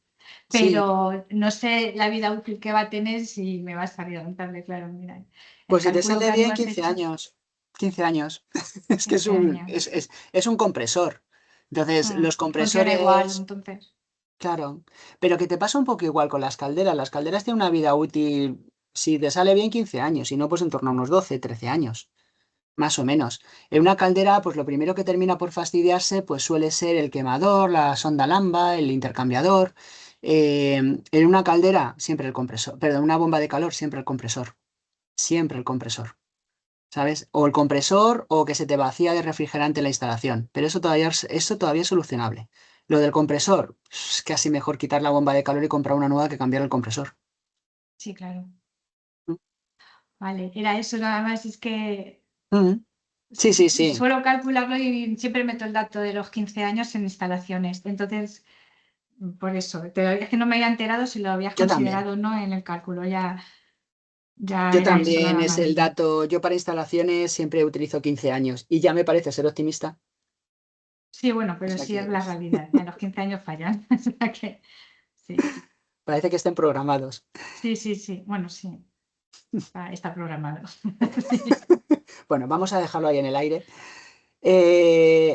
sí. pero no sé la vida útil que va a tener si me va a salir rentable, claro, mira. El Pues si te cálculo sale que tú bien, has 15 hecho, años. 15 años. Es que es 15 un, años. es un compresor. Entonces, los Funciona igual, compresores, entonces. claro. Pero que te pasa un poco igual con las calderas. Las calderas tienen una vida útil, si te sale bien, 15 años. Si no, pues en torno a unos 12, 13 años. Más o menos. En una caldera, pues lo primero que termina por fastidiarse, pues suele ser el quemador, la sonda lamba, el intercambiador. En una caldera, siempre el compresor. Perdón, una bomba de calor, siempre el compresor. Siempre el compresor. ¿Sabes? O el compresor o que se te vacía de refrigerante la instalación. Pero eso todavía es solucionable. Lo del compresor, es casi mejor quitar la bomba de calor y comprar una nueva que cambiar el compresor. Sí, claro. Mm. Vale, era eso nada más, es que Mm. Sí, sí, sí. suelo calcularlo y siempre meto el dato de los 15 años en instalaciones. Entonces, por eso, es que no me había enterado si lo habías Yo también. considerado o no en el cálculo. Ya Yo era eso también nada es más. el dato. Yo para instalaciones siempre utilizo 15 años y ya me parece ser optimista. Sí, bueno, O pero sea sí es que la realidad. A los 15 años fallan. O sea que sí, parece que estén programados. sí. Bueno, sí. Está programado. Sí. Bueno, vamos a dejarlo ahí en el aire.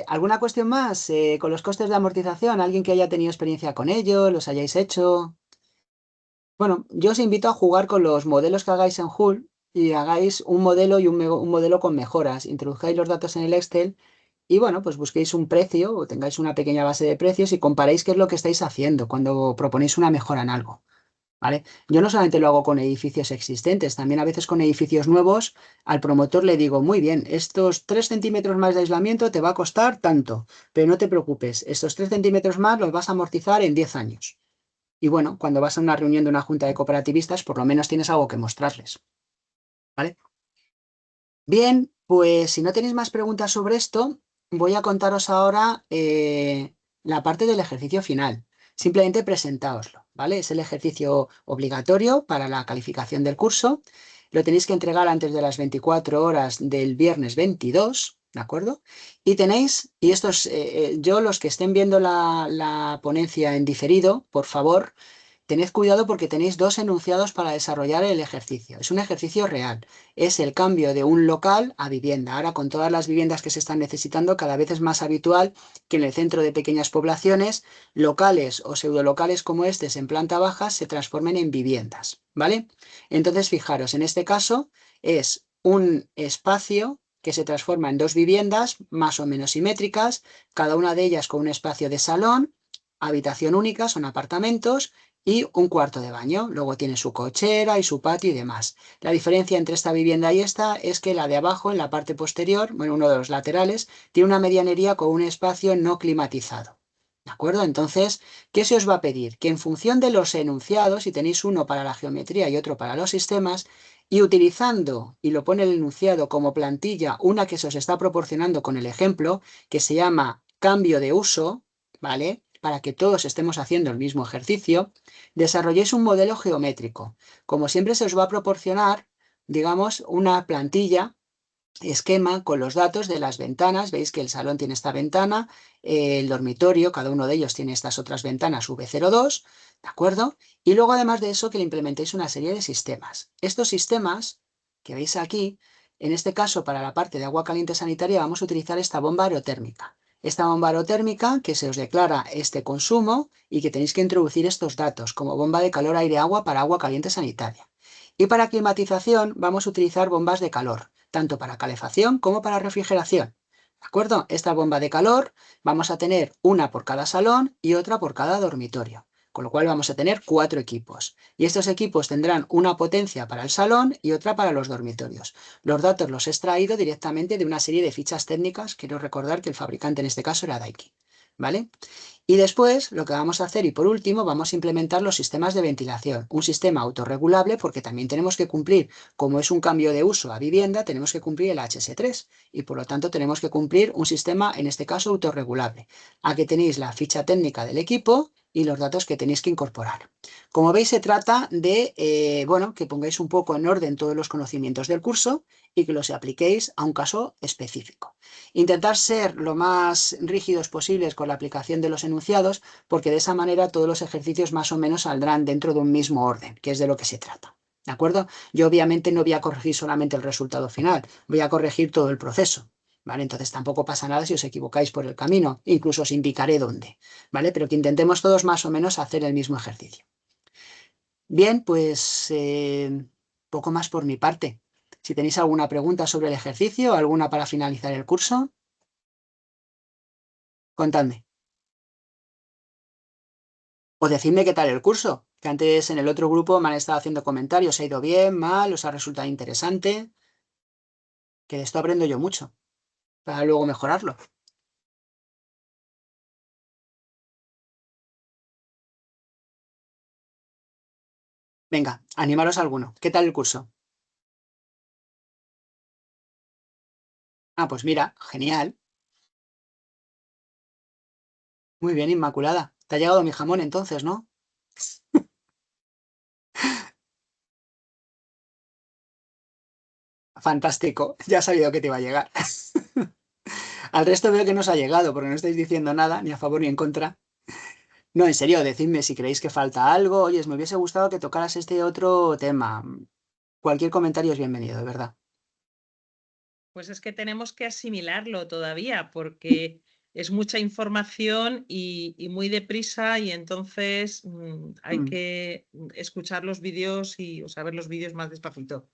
¿Alguna cuestión más? Con los costes de amortización, ¿alguien que haya tenido experiencia con ello, los hayáis hecho? Bueno, yo os invito a jugar con los modelos que hagáis en Hull y hagáis un modelo y un modelo con mejoras. Introduzcáis los datos en el Excel y bueno, pues busquéis un precio o tengáis una pequeña base de precios y comparéis qué es lo que estáis haciendo cuando proponéis una mejora en algo. ¿Vale? Yo no solamente lo hago con edificios existentes, también a veces con edificios nuevos, al promotor le digo, muy bien, estos 3 centímetros más de aislamiento te va a costar tanto, pero no te preocupes, estos 3 centímetros más los vas a amortizar en 10 años. Y bueno, cuando vas a una reunión de una junta de cooperativistas, por lo menos tienes algo que mostrarles. ¿Vale? Bien, pues si no tenéis más preguntas sobre esto, voy a contaros ahora la parte del ejercicio final. Simplemente presentaoslo, ¿vale? Es el ejercicio obligatorio para la calificación del curso. Lo tenéis que entregar antes de las 24 horas del viernes 22, ¿de acuerdo? Y tenéis, y estos, yo los que estén viendo la ponencia en diferido, por favor, tened cuidado porque tenéis 2 enunciados para desarrollar el ejercicio. Es un ejercicio real. Es el cambio de un local a vivienda. Ahora, con todas las viviendas que se están necesitando, cada vez es más habitual que en el centro de pequeñas poblaciones, locales o pseudolocales como estos en planta baja se transformen en viviendas, ¿vale? Entonces, fijaros, en este caso es un espacio que se transforma en 2 viviendas más o menos simétricas, cada una de ellas con un espacio de salón, habitación única, son apartamentos, y un cuarto de baño. Luego tiene su cochera y su patio y demás. La diferencia entre esta vivienda y esta es que la de abajo, en la parte posterior, bueno, uno de los laterales, tiene una medianería con un espacio no climatizado. ¿De acuerdo? Entonces, ¿qué se os va a pedir? Que en función de los enunciados, si tenéis uno para la geometría y otro para los sistemas, y utilizando, y lo pone el enunciado como plantilla, una que se os está proporcionando con el ejemplo, que se llama cambio de uso, ¿vale? Para que todos estemos haciendo el mismo ejercicio, desarrolléis un modelo geométrico. Como siempre se os va a proporcionar, digamos, una plantilla, esquema con los datos de las ventanas. Veis que el salón tiene esta ventana, el dormitorio, cada uno de ellos tiene estas otras ventanas V02, ¿de acuerdo? Y luego además de eso que le implementéis una serie de sistemas. Estos sistemas que veis aquí, en este caso para la parte de agua caliente sanitaria vamos a utilizar esta bomba aerotérmica. Esta bomba aerotérmica que se os declara este consumo y que tenéis que introducir estos datos como bomba de calor aire-agua para agua caliente sanitaria. Y para climatización vamos a utilizar bombas de calor, tanto para calefacción como para refrigeración. ¿De acuerdo? Esta bomba de calor vamos a tener una por cada salón y otra por cada dormitorio, con lo cual vamos a tener 4 equipos. Y estos equipos tendrán una potencia para el salón y otra para los dormitorios. Los datos los he extraído directamente de una serie de fichas técnicas. Quiero recordar que el fabricante en este caso era Daikin, ¿vale? Y después lo que vamos a hacer, y por último, vamos a implementar los sistemas de ventilación. Un sistema autorregulable porque también tenemos que cumplir, como es un cambio de uso a vivienda, tenemos que cumplir el HS3 y por lo tanto tenemos que cumplir un sistema, en este caso, autorregulable. Aquí tenéis la ficha técnica del equipo y los datos que tenéis que incorporar. Como veis, se trata de, bueno, que pongáis un poco en orden todos los conocimientos del curso y que los apliquéis a un caso específico. Intentar ser lo más rígidos posibles con la aplicación de los enunciados, porque de esa manera todos los ejercicios más o menos saldrán dentro de un mismo orden, que es de lo que se trata. ¿De acuerdo? Yo obviamente no voy a corregir solamente el resultado final, voy a corregir todo el proceso. ¿Vale? Entonces tampoco pasa nada si os equivocáis por el camino, incluso os indicaré dónde, ¿vale? Pero que intentemos todos más o menos hacer el mismo ejercicio. Bien, pues poco más por mi parte. Si tenéis alguna pregunta sobre el ejercicio, alguna para finalizar el curso, contadme. O decidme qué tal el curso, que antes en el otro grupo me han estado haciendo comentarios. ¿Ha ido bien, mal? ¿Os ha resultado interesante? Que de esto aprendo yo mucho, para luego mejorarlo. Venga, animaros a alguno. ¿Qué tal el curso? Ah, pues mira, genial. Muy bien, Inmaculada. Te ha llegado mi jamón entonces, ¿no? Fantástico. Ya he sabido que te iba a llegar. Al resto veo que no os ha llegado, porque no estáis diciendo nada, ni a favor ni en contra. No, en serio, decidme si creéis que falta algo. Oye, me hubiese gustado que tocaras este otro tema. Cualquier comentario es bienvenido, de verdad. Pues es que tenemos que asimilarlo todavía porque es mucha información y muy deprisa y entonces hay que escuchar los vídeos o saber los vídeos más despacito.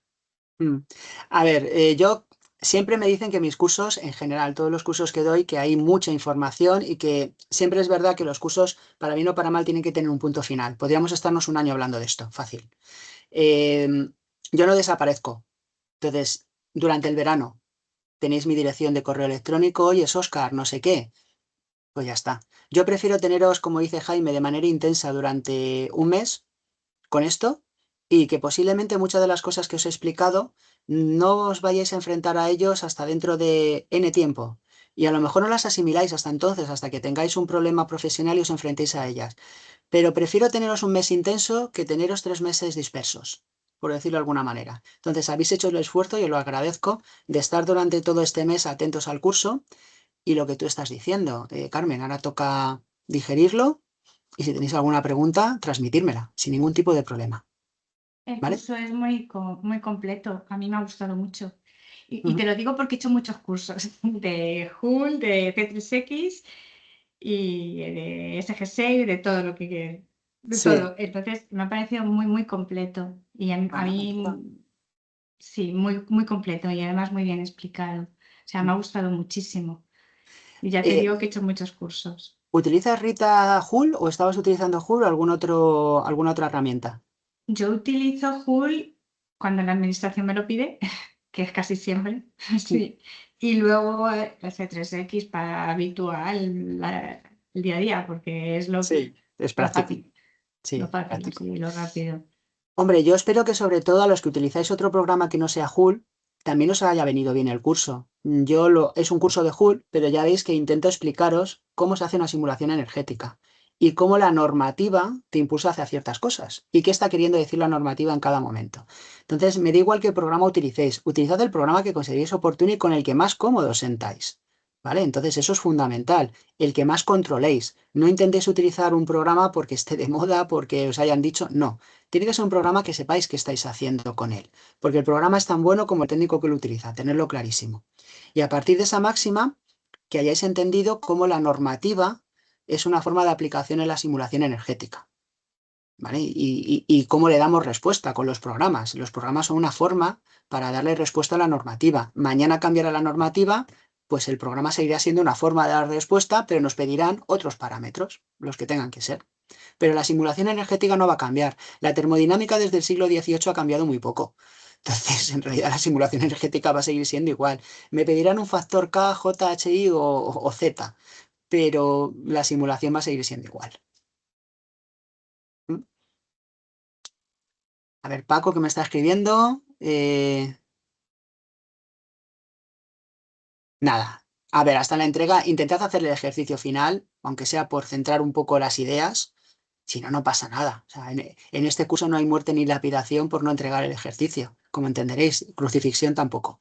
A ver, yo siempre me dicen que mis cursos, en general, todos los cursos que doy, que hay mucha información y que siempre es verdad que los cursos, para bien o para mal, tienen que tener un punto final. Podríamos estarnos un año hablando de esto, fácil. Yo no desaparezco. Entonces, durante el verano tenéis mi dirección de correo electrónico, oye, es Óscar, no sé qué. Pues ya está. Yo prefiero teneros, como dice Jaime, de manera intensa durante un mes con esto y que posiblemente muchas de las cosas que os he explicado no os vayáis a enfrentar a ellos hasta dentro de N tiempo. Y a lo mejor no las asimiláis hasta entonces, hasta que tengáis un problema profesional y os enfrentéis a ellas. Pero prefiero teneros un mes intenso que teneros 3 meses dispersos, por decirlo de alguna manera. Entonces, habéis hecho el esfuerzo, y os lo agradezco, de estar durante todo este mes atentos al curso y lo que tú estás diciendo. Carmen, ahora toca digerirlo y si tenéis alguna pregunta, transmitírmela, sin ningún tipo de problema. El ¿Vale? curso es muy completo, a mí me ha gustado mucho. Y Ujú. te lo digo porque he hecho muchos cursos de Joule, de C3X y de SG6, de todo lo que de Sí. todo. Entonces me ha parecido muy completo y a Bueno, mí sí, muy completo y además muy bien explicado. O sea, me ha gustado muchísimo. Y ya te digo que he hecho muchos cursos. ¿Utilizas Rita Joule o estabas utilizando Joule o alguna otra herramienta? Yo utilizo Joule cuando la administración me lo pide, que es casi siempre, sí. Y luego el C3X para habitual, el día a día, porque es lo Sí, es práctico. fácil, Sí, práctico. sí, lo rápido. Hombre, yo espero que sobre todo a los que utilizáis otro programa que no sea Joule, también os haya venido bien el curso. Es un curso de Joule, pero ya veis que intento explicaros cómo se hace una simulación energética y cómo la normativa te impulsa hacia ciertas cosas y qué está queriendo decir la normativa en cada momento. Entonces, me da igual qué programa utilicéis. Utilizad el programa que consideréis oportuno y con el que más cómodos sentáis. ¿Vale? Entonces, eso es fundamental. El que más controléis. No intentéis utilizar un programa porque esté de moda, porque os hayan dicho, no. Tiene que ser un programa que sepáis qué estáis haciendo con él, porque el programa es tan bueno como el técnico que lo utiliza, tenerlo clarísimo. Y a partir de esa máxima, que hayáis entendido cómo la normativa es una forma de aplicación en la simulación energética, ¿vale? Y cómo le damos respuesta con los programas. Los programas son una forma para darle respuesta a la normativa. Mañana cambiará la normativa, pues el programa seguirá siendo una forma de dar respuesta, pero nos pedirán otros parámetros, los que tengan que ser. Pero la simulación energética no va a cambiar. La termodinámica desde el siglo XVIII ha cambiado muy poco. Entonces, en realidad la simulación energética va a seguir siendo igual. Me pedirán un factor K, JHI o Z, pero la simulación va a seguir siendo igual. ¿Mm? A ver, Paco, que me está escribiendo. Nada. A ver, hasta la entrega, intentad hacer el ejercicio final, aunque sea por centrar un poco las ideas. Si no, no pasa nada. O sea, en este curso no hay muerte ni lapidación por no entregar el ejercicio, como entenderéis. Crucifixión tampoco.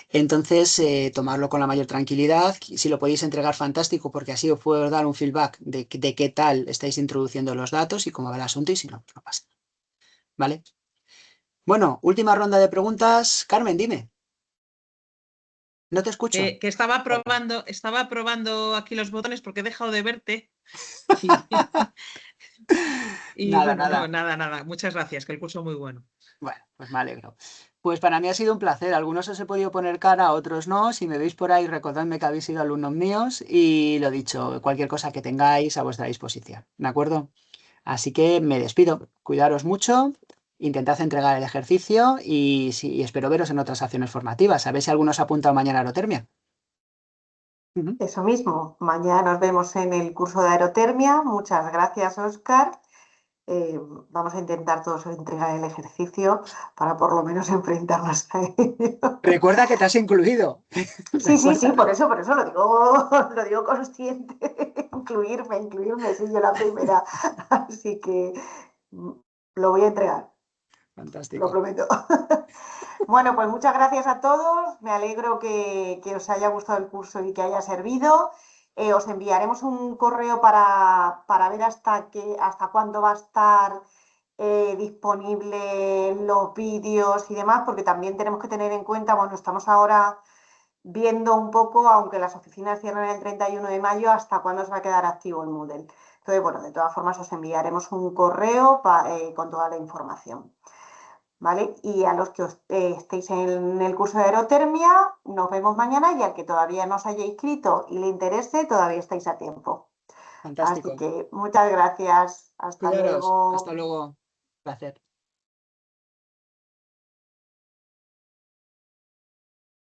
Entonces, tomarlo con la mayor tranquilidad. Si lo podéis entregar, fantástico, porque así os puedo dar un feedback de qué tal estáis introduciendo los datos y cómo va el asunto, y si no, pues no pasa nada. ¿Vale? Bueno, última ronda de preguntas. Carmen, dime. No te escucho. Que estaba probando aquí los botones porque he dejado de verte. Y Nada, bueno, nada. no, nada. Muchas gracias, que el curso es muy bueno. Bueno, pues me alegro. Pues para mí ha sido un placer. Algunos os he podido poner cara, otros no. Si me veis por ahí, recordadme que habéis sido alumnos míos y lo dicho, cualquier cosa que tengáis a vuestra disposición. ¿De acuerdo? Así que me despido. Cuidaros mucho, intentad entregar el ejercicio y espero veros en otras acciones formativas. A ver si alguno se ha apuntado mañana a aerotermia. Ujú. Eso mismo, mañana nos vemos en el curso de aerotermia. Muchas gracias, Óscar. Vamos a intentar todos entregar el ejercicio para por lo menos enfrentarnos a ello. Recuerda que te has incluido. Sí, Recuérdalo. por eso lo digo consciente. Incluirme, soy yo la primera. Así que lo voy a entregar, lo Fantástico. prometo. Bueno, pues muchas gracias a todos. Me alegro que os haya gustado el curso y que haya servido. Os enviaremos un correo para ver hasta cuándo va a estar disponible los vídeos y demás, porque también tenemos que tener en cuenta, bueno, estamos ahora viendo un poco, aunque las oficinas cierran el 31 de mayo, hasta cuándo se va a quedar activo el Moodle. Entonces, bueno, de todas formas os enviaremos un correo con toda la información. ¿Vale? Y a los que estéis en el curso de aerotermia, nos vemos mañana y al que todavía no os haya inscrito y le interese, todavía estáis a tiempo. Así Fantástico. que muchas gracias. Hasta Cuidaros. Hasta luego. luego. Placer.